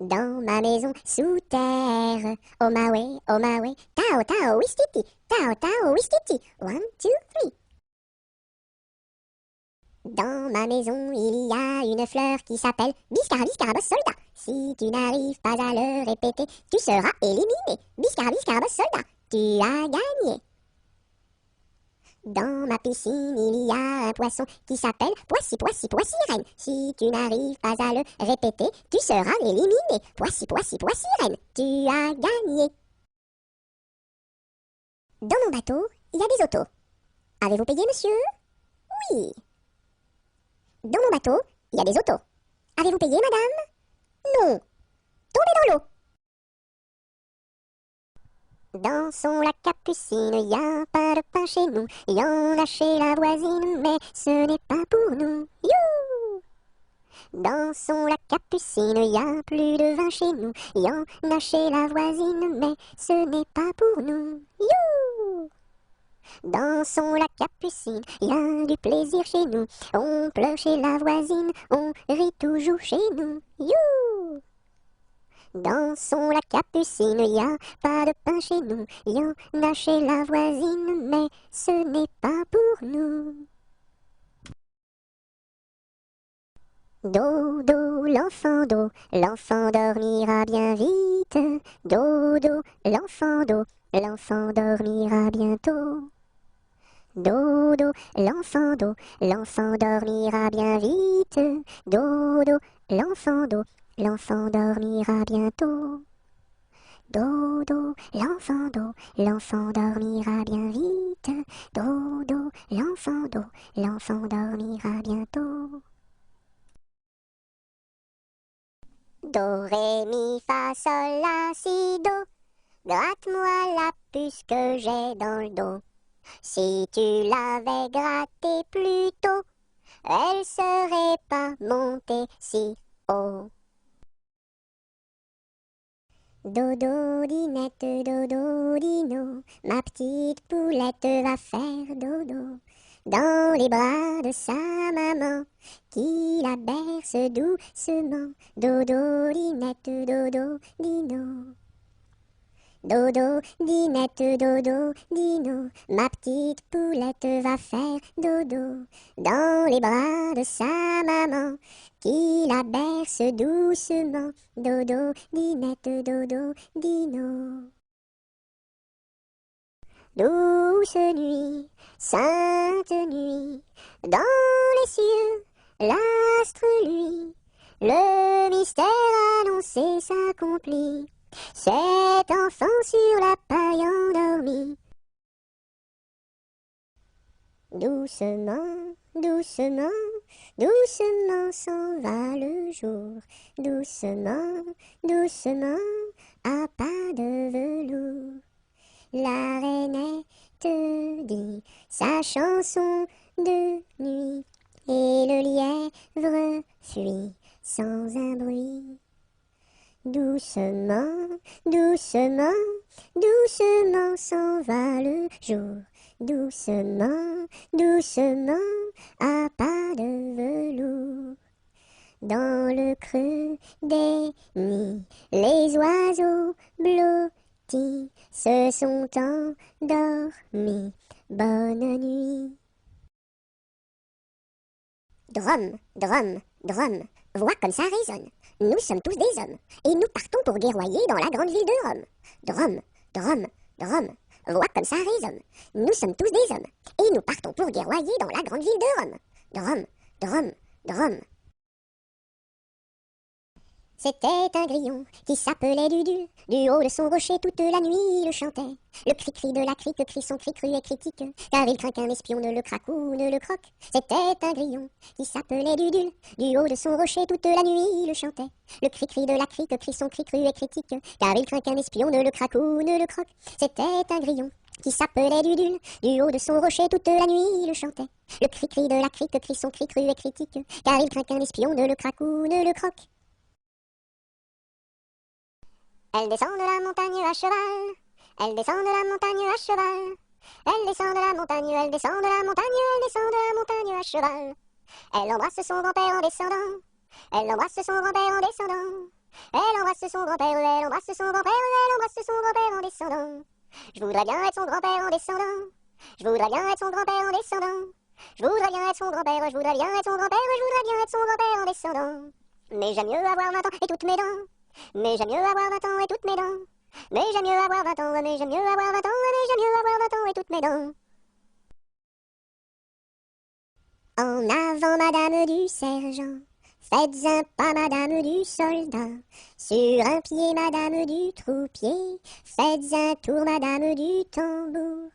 Dans ma maison sous terre, oh my way, tao tao wistiti, 1, 2, 3. Dans ma maison, il y a une fleur qui s'appelle Biscarabis Carabos Soldat. Si tu n'arrives pas à le répéter, tu seras éliminé. Biscarabis Carabos Soldat, tu as gagné. Dans ma piscine, il y a un poisson qui s'appelle Poissy Reine. Si tu n'arrives pas à le répéter, tu seras éliminé. Poissy Reine, tu as gagné. Dans mon bateau, il y a des autos. Avez-vous payé, monsieur? Oui. Dans mon bateau, il y a des autos. Avez-vous payé, madame? Non. Tombez dans l'eau. Dans son lac Capucine, y a pas de pain chez nous. Y en a chez la voisine, mais ce n'est pas pour nous. You! Dans son lac Capucine, y a plus de vin chez nous. Y en a chez la voisine, mais ce n'est pas pour nous. You! Dans son lac Capucine, y a du plaisir chez nous. On pleure chez la voisine, on rit toujours chez nous. You! Dans son lac Capucine, y a pas de pain chez nous. Y en a chez la voisine, mais ce n'est pas pour nous. Dodo, l'enfant dormira bien vite. Dodo, l'enfant dormira bientôt. Dodo, l'enfant dormira bien vite. Dodo, l'enfant dormira bientôt. Dodo, l'enfant dormira bien vite. Dodo, l'enfant dormira bientôt. Do, ré, mi, fa, sol, la, si, do. Gratte-moi la puce que j'ai dans le dos. Si tu l'avais grattée plus tôt, elle serait pas montée si haut. Dodo, dinette, dodo, dino, ma petite poulette va faire dodo dans les bras de sa maman, qui la berce doucement. Dodo, dinette, dodo, dino. Dodo, dinette, dodo, dino, ma petite poulette va faire dodo dans les bras de sa maman, qui la berce doucement. Dodo, dinette, dodo, dino. Douce nuit, sainte nuit, dans les cieux, l'astre lui, le mystère annoncé s'accomplit. Cet enfant sur la paille endormi. Doucement, doucement, doucement s'en va le jour. Doucement, doucement, à pas de velours. La rainette dit sa chanson de nuit, et le lièvre fuit sans un bruit. Doucement, doucement, doucement s'en va le jour. Doucement, doucement, à pas de velours. Dans le creux des nids, les oiseaux blottis se sont endormis. Bonne nuit. Drum, drum, drum, voix comme ça résonne. Nous sommes tous des hommes, et nous partons pour guerroyer dans la grande ville de Rome. Drum, drum, drum, voix comme ça résonne. Nous sommes tous des hommes, et nous partons pour guerroyer dans la grande ville de Rome. Drum, drum, drum. C'était un grillon qui s'appelait Dudule. Du haut de son rocher toute la nuit il le chantait. Le cri-cri de la crique crie son cri cru et critique, car il craint qu'un espion ne le craque ou ne le croque. C'était un grillon qui s'appelait Dudule. Du haut de son rocher toute la nuit il le chantait. Le cri-cri de la crique crie son cri cru et critique, car il craint qu'un espion ne le craque ou ne le croque. C'était un grillon qui s'appelait Dudule. Du haut de son rocher toute la nuit il chantait. Le cri-cri de la crique crie son cri cru et critique, car il craint qu'un espion ne le craque ou ne le croque. Elle descend de la montagne à cheval. Elle descend de la montagne à cheval. Elle descend de la montagne, elle descend de la montagne, elle descend de la montagne à cheval. Elle embrasse son grand-père en descendant. Elle embrasse son grand-père en descendant. Elle embrasse son grand-père, elle embrasse son grand-père, elle embrasse son grand-père en descendant. Je voudrais bien être son grand-père en descendant. Je voudrais bien être son grand-père en descendant. Je voudrais bien être son grand-père, je voudrais bien être son grand-père, je voudrais bien être son grand-père en descendant. Mais j'aime mieux avoir 20 ans et toutes mes dents. Mais j'aime mieux avoir 20 ans et toutes mes dents. Mais j'aime mieux avoir 20 ans, mais j'aime mieux avoir 20 ans, mais j'aime mieux avoir 20 ans et toutes mes dents. En avant, madame du sergent, faites un pas, madame du soldat. Sur un pied, madame du troupier, faites un tour, madame du tambour.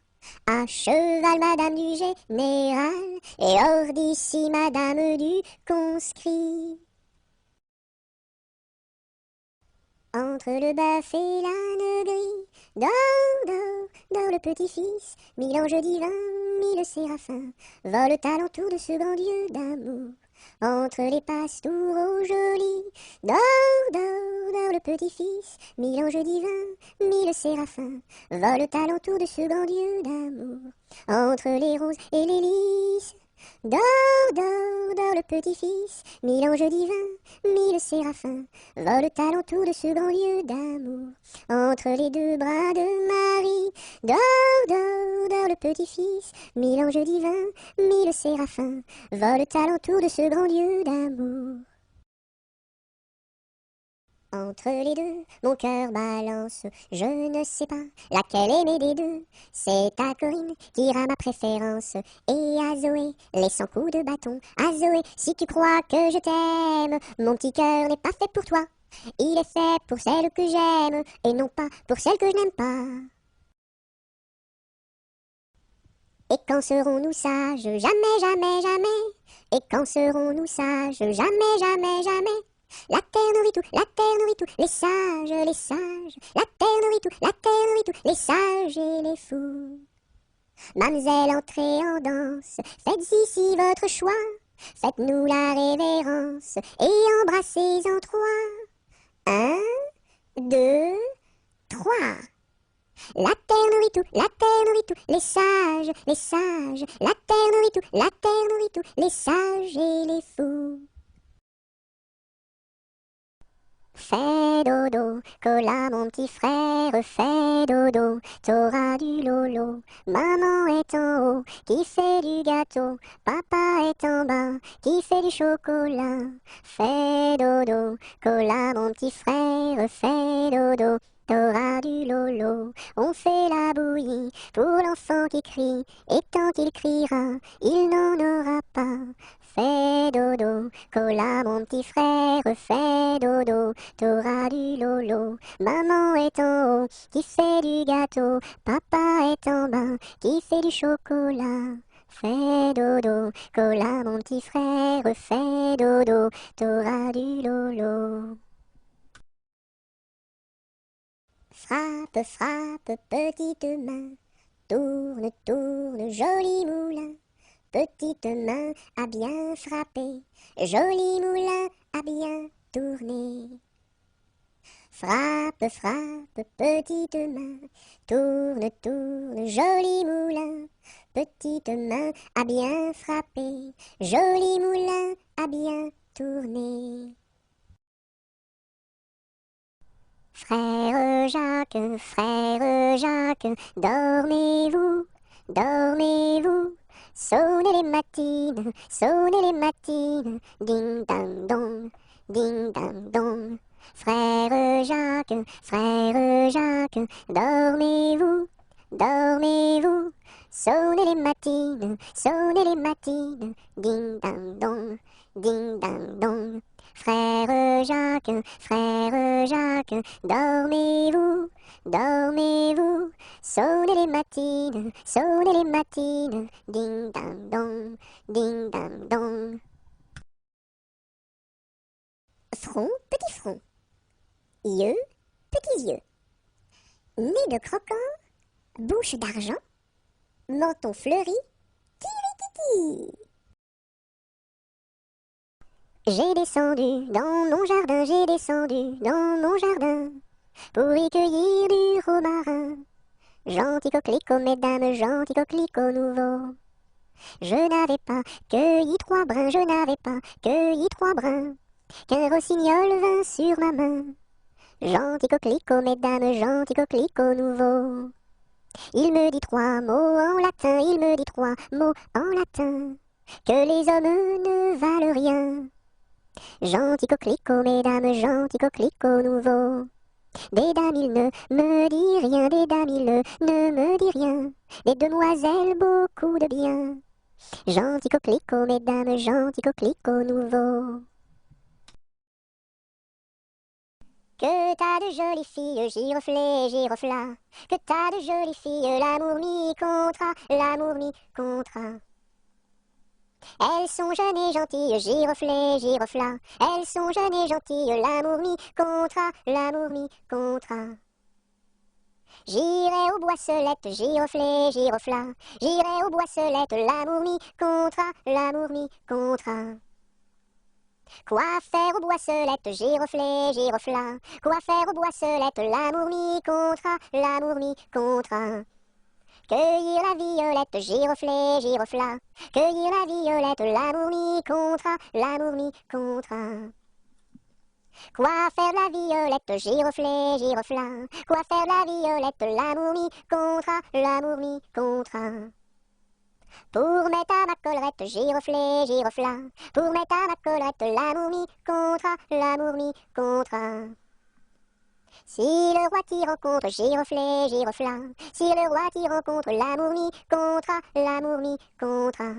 À cheval, madame du général, et hors d'ici, madame du conscrit. Entre le bœuf et l'âne gris, dors le petit-fils, mille anges divins, mille séraphins, volent alentour de ce grand Dieu d'amour. Entre les pastouraux jolis, dors le petit-fils, mille anges divins, mille séraphins, volent alentour de ce grand Dieu d'amour. Entre les roses et les lys, dors le petit-fils, mille anges divins, mille séraphins, volent alentour de ce grand lieu d'amour. Entre les deux bras de Marie, dors le petit-fils, mille anges divins, mille séraphins, volent alentour de ce grand lieu d'amour. Entre les deux, mon cœur balance, je ne sais pas laquelle aimer des deux. C'est à Corinne qu'ira ma préférence, et à Zoé, les 100 coups de bâton. À Zoé, si tu crois que je t'aime, mon petit cœur n'est pas fait pour toi. Il est fait pour celle que j'aime, et non pas pour celle que je n'aime pas. Et quand serons-nous sages? Jamais, jamais, jamais. Et quand serons-nous sages? Jamais, jamais, jamais. La terre nourrit tout, la terre nourrit tout, les sages, les sages. La terre nourrit tout, la terre nourrit tout, les sages et les fous. Mademoiselle, entrez en danse, faites ici votre choix. Faites-nous la révérence et embrassez en trois. 1, 2, 3. La terre nourrit tout, la terre nourrit tout, les sages, les sages. La terre nourrit tout, la terre nourrit tout, les sages et les fous. Fais dodo, cola mon petit frère, fais dodo, t'auras du lolo. Maman est en haut, qui fait du gâteau, papa est en bas, qui fait du chocolat. Fais dodo, cola mon petit frère, fais dodo, t'auras du lolo. On fait la bouillie pour l'enfant qui crie, et tant qu'il criera, il n'en aura pas. Fais dodo, cola mon petit frère, fais dodo, t'auras du lolo. Maman est en haut, qui fait du gâteau, papa est en bas, qui fait du chocolat. Fais dodo, cola mon petit frère, fais dodo, t'auras du lolo. Frappe, frappe, petite main, tourne, tourne, joli moulin. Petite main à bien frapper, joli moulin à bien tourner. Frappe, frappe, petite main, tourne, tourne, joli moulin. Petite main à bien frapper, joli moulin à bien tourner. Frère Jacques, dormez-vous, dormez-vous. Sonnez les matines, ding dang dong, ding dang dong. Frère Jacques, dormez-vous, dormez-vous. Sonnez les matines, ding dang dong, ding dang dong. Frère Jacques, dormez-vous, dormez-vous. Sonnez les matines, ding dang dong, ding dang dong. Front, petit front. Yeux, petits yeux. Nez de croquant, bouche d'argent, menton fleuri, kirikiki. J'ai descendu dans mon jardin, j'ai descendu dans mon jardin, pour y cueillir du romarin. Gentil coquelicot, mesdames, gentil coquelicot nouveau. Je n'avais pas cueilli 3 brins, je n'avais pas cueilli 3 brins, qu'un rossignol vint sur ma main. Gentil coquelicot, mesdames, gentil coquelicot nouveau. Il me dit 3 mots en latin, il me dit 3 mots en latin, que les hommes ne valent rien. Gentil coquelicot, mesdames, gentil coquelicot nouveau. Des dames, il ne me dit rien, des dames, il ne me dit rien, des demoiselles, beaucoup de bien. Gentil coquelicot, mesdames, gentil coquelicot nouveau. Que t'as de jolies filles, giroflées, girofla. Que t'as de jolies filles, l'amour mi contra, l'amour mi contra. Elles sont jeunes et gentilles, giroflées, girofla. Elles sont jeunes et gentilles, l'amour mi contra, l'amour mi contra. J'irai aux boisselettes, giroflées, girofla. J'irai aux boisselettes, l'amour mi contra, l'amour mi contra. Quoi faire aux boisselettes, giroflées, girofla? Quoi faire aux boisselettes, l'amour mi contra, l'amour mi contra. Cueillir la violette, giroflée, girofla. Cueillir la violette, l'amour mi contra, l'amour mi contra. Quoi faire la violette, giroflée, girofla? Quoi faire la violette, l'amour mi contra, l'amour mi contra. Pour mettre à ma collerette, giroflée, girofla. Pour mettre à ma collerette, l'amour mi contra, l'amour mi contra. Si le roi t'y rencontre, giroflée, girofla. Si le roi t'y rencontre, l'amour mi contra, l'amour mi contra.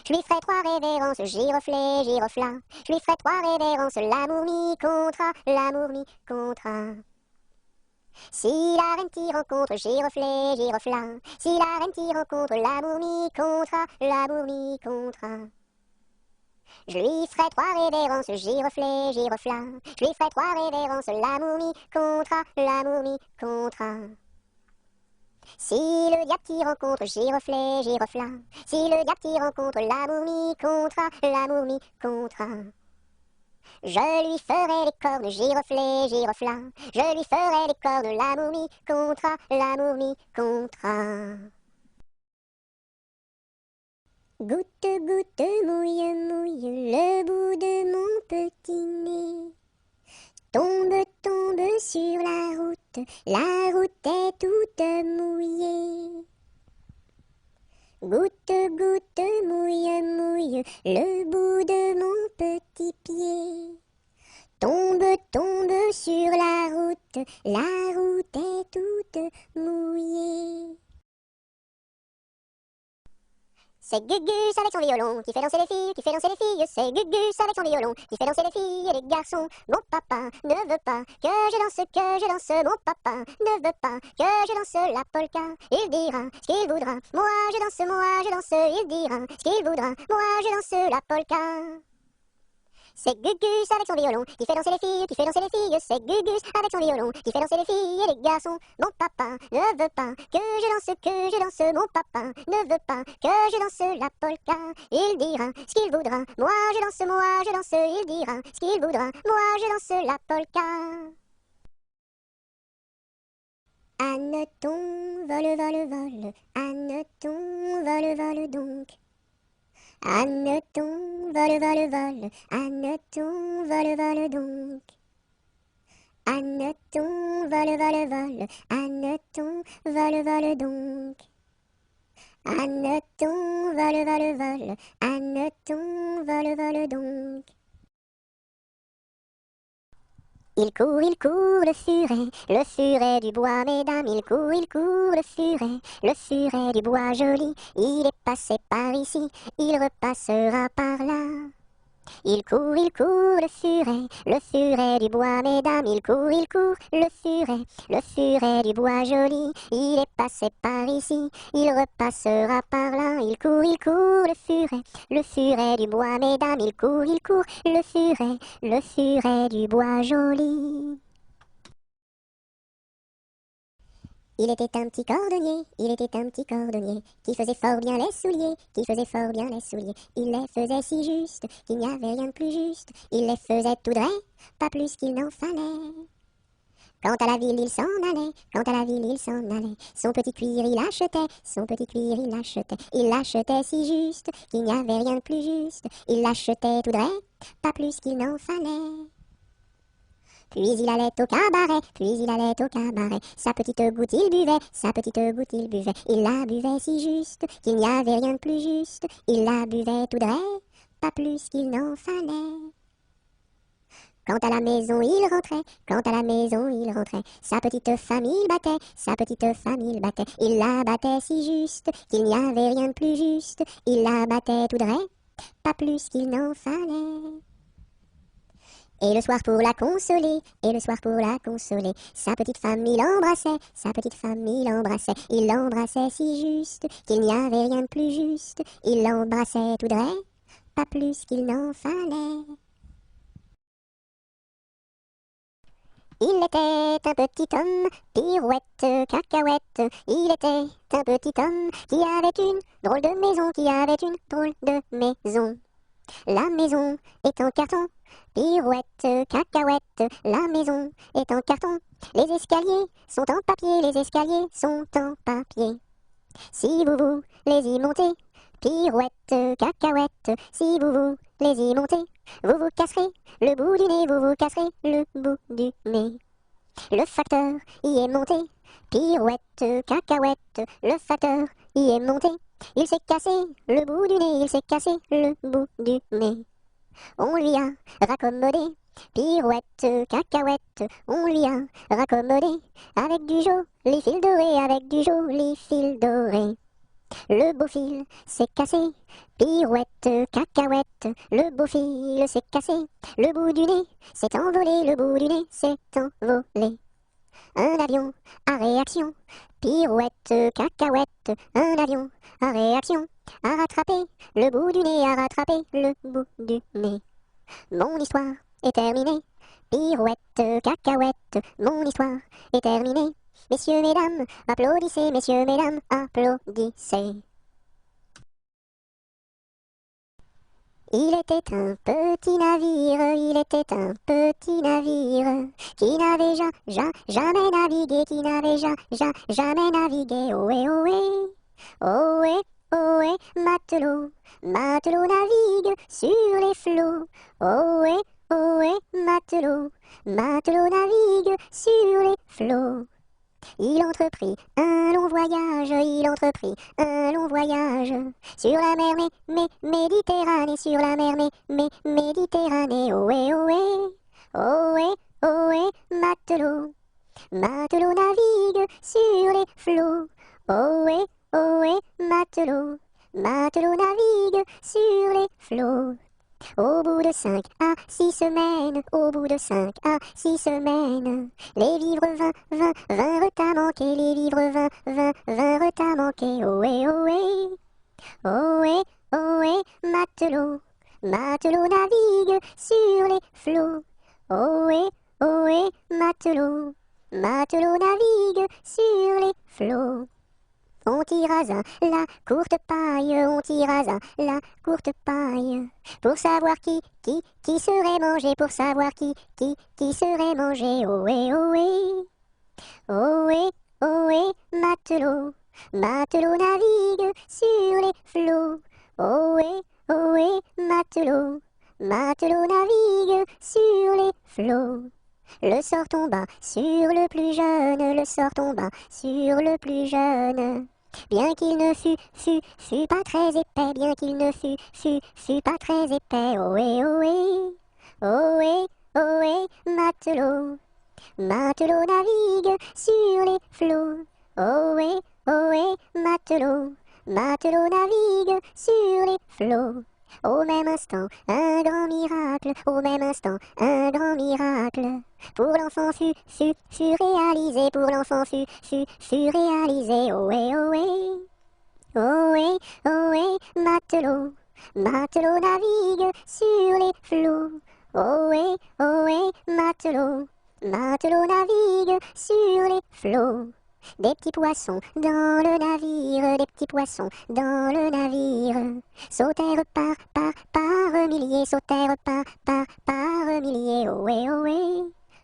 Je lui ferai 3 révérences, giroflée, girofla. Je lui ferai 3 révérences, l'amour mi contra, l'amour mi contra. Si la reine t'y rencontre, giroflée, girofla. Si la reine t'y rencontre, l'amour mi contra, l'amour mi contra. Je lui ferai 3 révérences, giroflée, girofla. Je lui ferai 3 révérences, l'amour mi contra, l'amour mi contra. Si le diable t'y rencontre, giroflée, girofla. Si le diable t'y rencontre, l'amour mi contra, l'amour mi contra. Je lui ferai les cornes, giroflée, girofla. Je lui ferai les cornes, l'amour mi contra, l'amour mi contra. Goutte, goutte, mouille, mouille, le bout de mon petit nez. Tombe, tombe sur la route est toute mouillée. Goutte, goutte, mouille, mouille, le bout de mon petit pied. Tombe, tombe sur la route est toute mouillée. C'est Gugus avec son violon qui fait danser les filles, qui fait danser les filles. C'est Gugus avec son violon qui fait danser les filles et les garçons. Mon papa ne veut pas que je danse. Mon papa ne veut pas que je danse la polka. Il dira ce qu'il voudra. Moi je danse. Il dira ce qu'il voudra. Moi je danse la polka. C'est Gugus avec son violon qui fait danser les filles, qui fait danser les filles. C'est Gugus avec son violon qui fait danser les filles et les garçons. Mon papa ne veut pas que je danse. Mon papa ne veut pas que je danse la polka. Il dira ce qu'il voudra. Moi je danse. Il dira ce qu'il voudra. Moi je danse la polka. Anneton, vole, vole, vole. Anneton, vole, vole donc. Anneton, vole, vole, vole, anneton, vole, vole donc. Anneton, vole, vole, vole, anneton, vole, vole donc. Anneton, vole, vole, vole, anneton, vole, vole donc. Il court, le furet du bois, mesdames, il court, le furet du bois joli. Il est passé par ici, il repassera par là. Il court, le furet du bois, mesdames, il court, le furet du bois joli. Il est passé par ici, il repassera par là. Il court, le furet du bois, mesdames, il court, le furet du bois joli. Il était un petit cordonnier, il était un petit cordonnier, qui faisait fort bien les souliers, qui faisait fort bien les souliers. Il les faisait si justes, qu'il n'y avait rien de plus juste. Il les faisait tout droit, pas plus qu'il n'en fallait. Quant à la ville, il s'en allait, quant à la ville, il s'en allait. Son petit cuir, il achetait, son petit cuir, il achetait. Il l'achetait si juste, qu'il n'y avait rien de plus juste. Il l'achetait tout droit, pas plus qu'il n'en fallait. Puis il allait au cabaret, puis il allait au cabaret. Sa petite goutte il buvait, sa petite goutte il buvait. Il la buvait si juste, qu'il n'y avait rien de plus juste. Il la buvait tout droit, pas plus qu'il n'en fallait. Quant à la maison il rentrait, quant à la maison il rentrait. Sa petite femme il battait, sa petite femme il battait. Il la battait si juste, qu'il n'y avait rien de plus juste. Il la battait tout droit, pas plus qu'il n'en fallait. Et le soir pour la consoler, et le soir pour la consoler, sa petite femme il embrassait, sa petite femme il l'embrassait si juste, qu'il n'y avait rien de plus juste, il l'embrassait tout droit, pas plus qu'il n'en fallait. Il était un petit homme, pirouette, cacahuète, il était un petit homme qui avait une drôle de maison, qui avait une drôle de maison. La maison est en carton, pirouette, cacahuète, la maison est en carton. Les escaliers sont en papier, les escaliers sont en papier. Si vous les y montez, pirouette, cacahuète, si vous les y montez, vous vous casserez le bout du nez, vous vous casserez le bout du nez. Le facteur y est monté, pirouette, cacahuète, le facteur y est monté. Il s'est cassé le bout du nez, il s'est cassé le bout du nez. On lui a raccommodé, pirouette, cacahuète, on lui a raccommodé, avec du joli fil doré, avec du joli fil doré. Le beau fil s'est cassé, pirouette, cacahuète, le beau fil s'est cassé, le bout du nez s'est envolé, le bout du nez s'est envolé. Un avion à réaction, pirouette, cacahuète, un avion à réaction, a rattrapé le bout du nez, a rattrapé le bout du nez. Mon histoire est terminée, pirouette, cacahuète, mon histoire est terminée. Messieurs, mesdames, applaudissez, messieurs, mesdames, applaudissez. Il était un petit navire, il était un petit navire, qui n'avait jamais navigué, qui n'avait jamais navigué. Ohé, ohé, ohé, ohé, matelot, matelot navigue sur les flots. Ohé, ohé, matelot, matelot navigue sur les flots. Il entreprit un long voyage, il entreprit un long voyage sur la mer Méditerranée, sur la mer Méditerranée. Ohé, ohé, ohé, ohé, matelot, matelot navigue sur les flots. Ohé, ohé, matelot, matelot navigue sur les flots. Au bout de 5 à 6 semaines, au bout de 5 à 6 semaines, les vivres vinrent à manquer, les vivres vinrent à manquer. Ohé, ohé, ohé, ohé, matelot, matelot navigue sur les flots. Ohé, ohé, matelot, matelot navigue sur les flots. On tirasa la courte paille, on tirasa la courte paille, pour savoir qui serait mangé, pour savoir qui serait mangé. Ohé, ohé, ohé, ohé, matelot, matelot navigue sur les flots. Ohé, ohé, matelot, matelot navigue sur les flots. Le sort tomba sur le plus jeune, le sort tomba sur le plus jeune. Bien qu'il ne fût pas très épais, bien qu'il ne fût pas très épais. Ohé, ohé, ohé, ohé, matelot, matelot navigue sur les flots. Ohé, ohé, matelot, matelot navigue sur les flots. Au même instant, un grand miracle, au même instant, un grand miracle. Pour l'enfant fut réalisé, pour l'enfant fut réalisé. Ohé, ohé, ohé, ohé, matelot, matelot navigue sur les flots. Ohé, ohé, matelot, matelot navigue sur les flots. Des petits poissons dans le navire, des petits poissons dans le navire. Sautèrent par milliers, sautèrent par milliers. Ohé, ohé,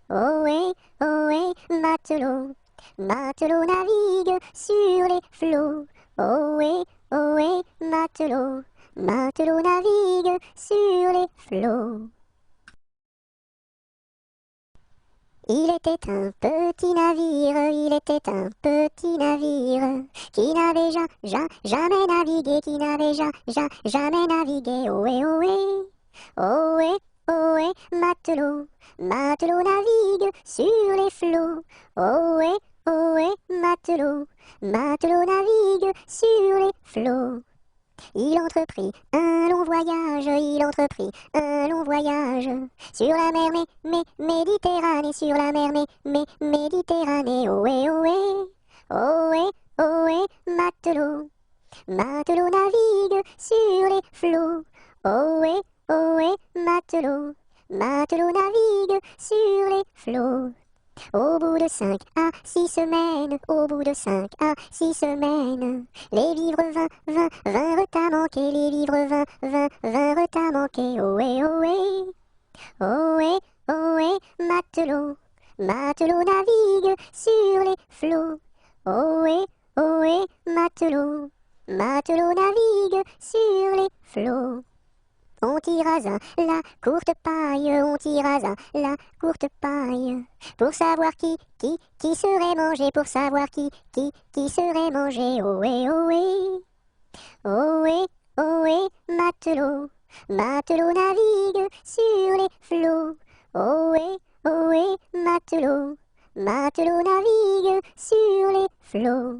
ohé, ohé, matelot. Matelot navigue sur les flots. Ohé, ohé, matelot. Matelot navigue sur les flots. Il était un petit navire, il était un petit navire qui n'avait jamais navigué, qui n'avait jamais navigué. Ohé, ohé, ohé, ohé, matelot, matelot navigue sur les flots. Ohé, ohé, matelot, matelot navigue sur les flots. Il entreprit un long voyage, il entreprit un long voyage sur la mer Méditerranée, sur la mer Méditerranée. Ohé, ohé, ohé, ohé, matelot, matelot navigue sur les flots. Ohé, ohé, matelot, matelot navigue sur les flots. Au bout de 5 à 6 semaines, au bout de 5 à 6 semaines, les vivres vinrent à manquer, les vivres vinrent à manquer. Ohé, ohé, ohé, ohé, matelot, matelot navigue sur les flots. Ohé, ohé, matelot, matelot navigue sur les flots. On tirasa la courte paille, on tirasa la courte paille, pour savoir qui serait mangé, pour savoir qui serait mangé. Ohé, ohé, ohé, ohé, matelot, matelot navigue sur les flots. Ohé, ohé, matelot, matelot navigue sur les flots.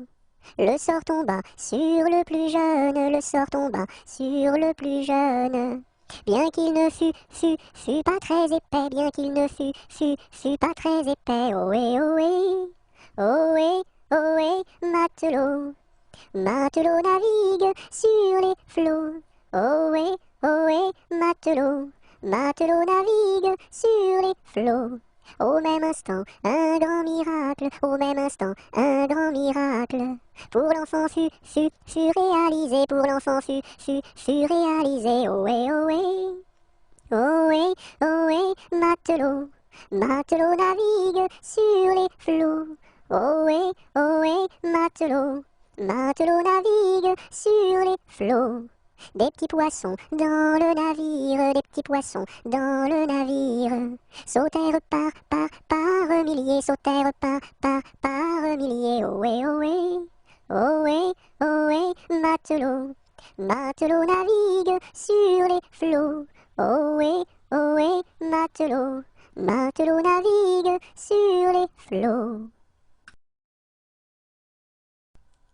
Le sort tomba sur le plus jeune, le sort tomba sur le plus jeune. Bien qu'il ne fût pas très épais, bien qu'il ne fût pas très épais. Ohé, ohé, ohé, ohé, matelot, matelot navigue sur les flots. Ohé, ohé, matelot, matelot navigue sur les flots. Au même instant, un grand miracle, au même instant, un grand miracle. Pour l'enfant fut réalisé, pour l'enfant fut réalisé. Ohé, ohé, ohé, ohé, matelot, matelot navigue sur les flots. Ohé, ohé, matelot, matelot navigue sur les flots. Des petits poissons dans le navire, des petits poissons dans le navire. Sautèrent par milliers, sautèrent par milliers. Ohé, ohé, ohé, ohé, matelot, matelot navigue sur les flots. Ohé, ohé, matelot, matelot navigue sur les flots.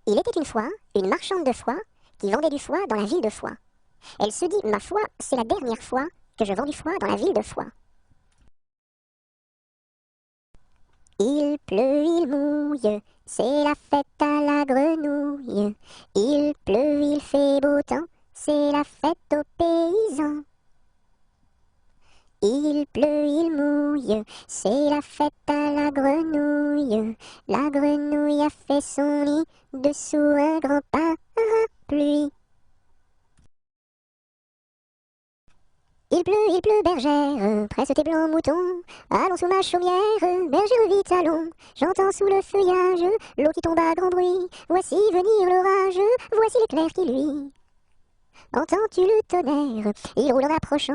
Il était une fois une marchande de foie qui vendait du foie dans la ville de Foix. Elle se dit, ma foi, c'est la dernière fois que je vends du foie dans la ville de Foix. Il pleut, il mouille, c'est la fête à la grenouille. Il pleut, il fait beau temps, c'est la fête aux paysans. Il pleut, il mouille, c'est la fête à la grenouille. La grenouille a fait son nid dessous un grand parapluie. Il pleut, bergère, presse tes blancs moutons. Allons sous ma chaumière, bergère vite allons. J'entends sous le feuillage l'eau qui tombe à grand bruit. Voici venir l'orage, voici l'éclair qui luit. Entends-tu le tonnerre? Il roule en approchant.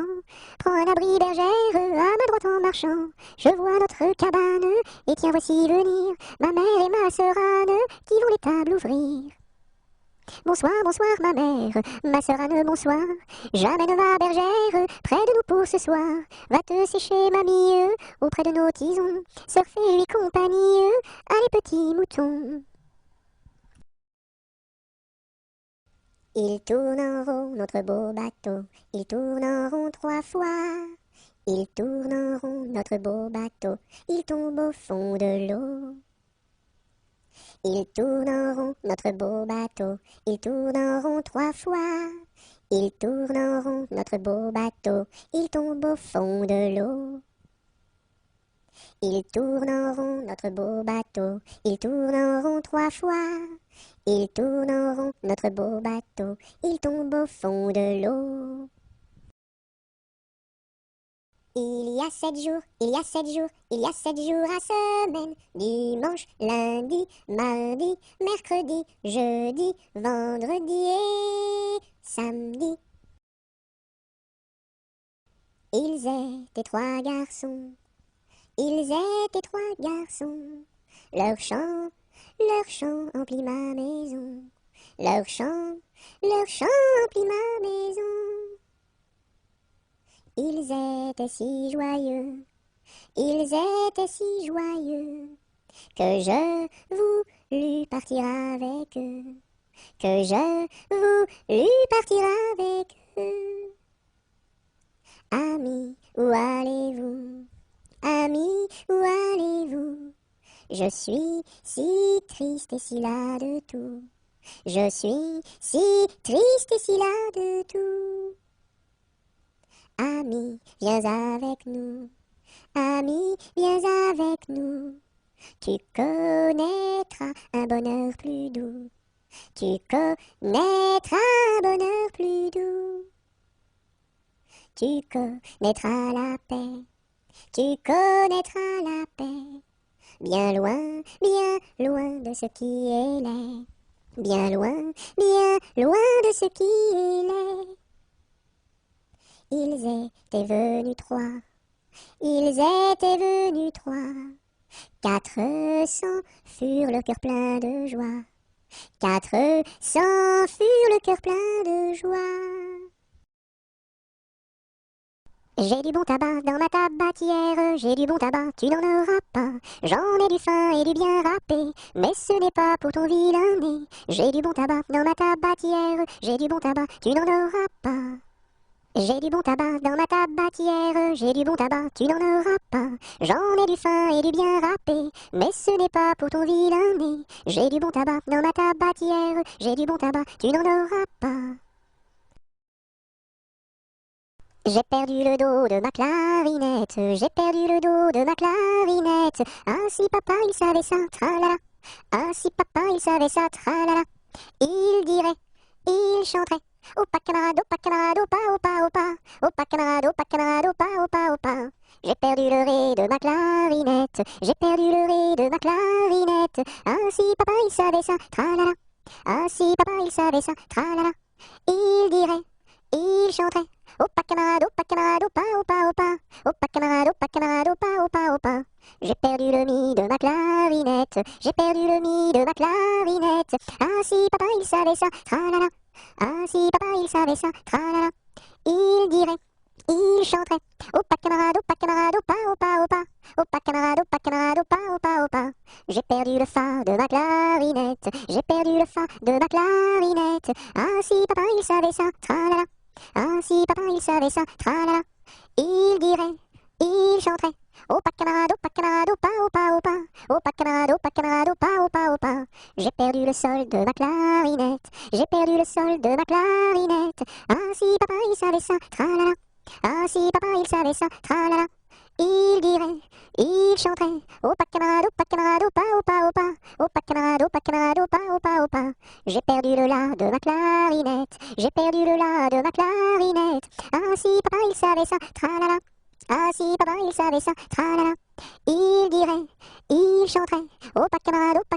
Prends un abri, bergère, à ma droite en marchant. Je vois notre cabane, et tiens voici venir ma mère et ma sœur Anne, qui vont l'étable ouvrir. Bonsoir, bonsoir ma mère, ma sœur Anne, bonsoir. J'amène ma bergère près de nous pour ce soir. Va te sécher mamie, auprès de nos tisons. Sœur fée lui compagnie, allez petits moutons. Il tourne en rond notre beau bateau, il tourne en rond 3 fois. Il tourne en rond notre beau bateau, il tombe au fond de l'eau. Il tourne en rond notre beau bateau, il tourne en rond 3 fois. Il tourne en rond notre beau bateau, il tombe au fond de l'eau. Il tourne en rond notre beau bateau, il tourne en rond 3 fois. Il tourne en rond notre beau bateau, il tombe au fond de l'eau. Il y a 7 jours, il y a 7 jours, il y a 7 jours à semaine. Dimanche, lundi, mardi, mercredi, jeudi, vendredi et samedi. Ils étaient 3 garçons, ils étaient 3 garçons. Leur chant emplit ma maison. Leur chant emplit ma maison. Ils étaient si joyeux, ils étaient si joyeux, que je voulus partir avec eux, que je voulus partir avec eux. Amis, où allez-vous? Amis, où allez-vous? Je suis si triste et si las de tout. Je suis si triste et si las de tout. Ami, viens avec nous. Ami, viens avec nous. Tu connaîtras un bonheur plus doux. Tu connaîtras un bonheur plus doux. Tu connaîtras la paix. Tu connaîtras la paix. Bien loin de ce qui est laid. Bien loin de ce qui est laid. Ils étaient venus 3, ils étaient venus 3. 400 furent le cœur plein de joie. 400 furent le cœur plein de joie. J'ai du bon tabac dans ma tabatière, j'ai du bon tabac, tu n'en auras pas. J'en ai du fin et du bien râpé, mais ce n'est pas pour ton vilain nez. J'ai du bon tabac dans ma tabatière, j'ai du bon tabac, tu n'en auras pas. J'ai du bon tabac dans ma tabatière, j'ai du bon tabac, tu n'en auras pas. J'en ai du fin et du bien râpé, mais ce n'est pas pour ton vilain nez. J'ai du bon tabac dans ma tabatière, j'ai du bon tabac, tu n'en auras pas. J'ai perdu le dos de ma clarinette, j'ai perdu le dos de ma clarinette. Ah si papa il savait ça, tralala. Ah si papa il savait ça, tralala. Il dirait, il chanterait. Opa camarade, opa, opa, opa. Opa camarade, opa, opa. J'ai perdu le ré de ma clarinette, j'ai perdu le ré de ma clarinette. Ah si papa il savait ça, tralala. Ah si papa il savait ça, tralala. Il dirait, il chanterait. Opa camarade, opa, opa. Opa camarade, opa, opa. J'ai perdu le mi de ma clarinette, j'ai perdu le mi de ma clarinette. Ah si papa il savait ça, tralala. Ah si papa il savait ça, tralala. Il dirait, il chanterait. Opa camarade, opa, opa. Opa camarade, opa, opa. J'ai perdu le fa de ma clarinette, j'ai perdu le fa de ma clarinette. Ah si papa il savait ça, tralala. Ah si papa il savait ça, tralala. Il dirait, il chanterait. Opa camarade, opa. Opa camarade, opa. J'ai perdu le sol de ma clarinette, j'ai perdu le sol de ma clarinette. Ah si papa il savait ça, tralala. Ah si papa il savait ça, tralala. Il dirait, il chanterait. Opa camarade, opa. Opa camarade, opa. J'ai perdu le la de ma clarinette, j'ai perdu le la de ma clarinette. Ah si papa il savait ça, tralala. Ah si papa il savait ça, tralala. Il dirait, il chanterait. Opa camarade, opa.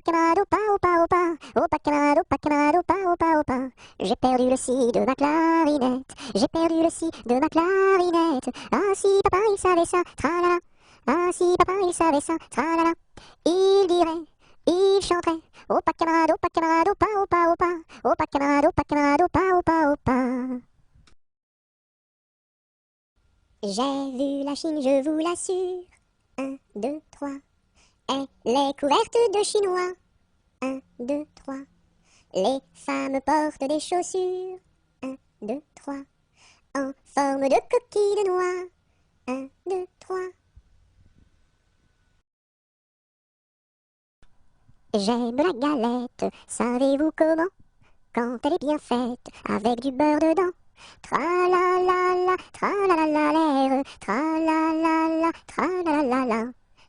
Opa camarade, opa. J'ai perdu le si de ma clarinette, j'ai perdu le si de ma clarinette. Ah si papa il savait ça, tralala. Ah si papa il savait ça, tralala. Il dirait, il chanterait. Opa camarade, opa. Opa camarade, opa. J'ai vu la Chine, je vous l'assure. 1, 2, 3. Elle est couverte de chinois. 1, 2, 3. Les femmes portent des chaussures. 1, 2, 3. En forme de coquille de noix. 1, 2, 3. J'aime la galette, savez-vous comment? Quand elle est bien faite, avec du beurre dedans. Tra-la-la-la, tra-la-la-la l'air, tra-la-la-la, tra-la-la-la.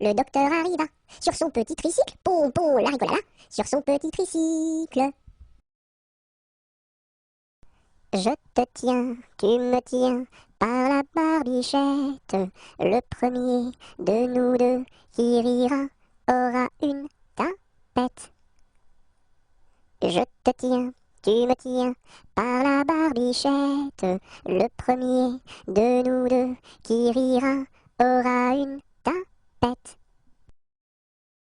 Le docteur arriva sur son petit tricycle, pom pom la rigolala, sur son petit tricycle. Je te tiens, tu me tiens, par la barbichette. Le premier de nous deux qui rira aura une tapette. Je te tiens, tu me tiens, par la barbichette. Le premier de nous deux qui rira aura une tapette.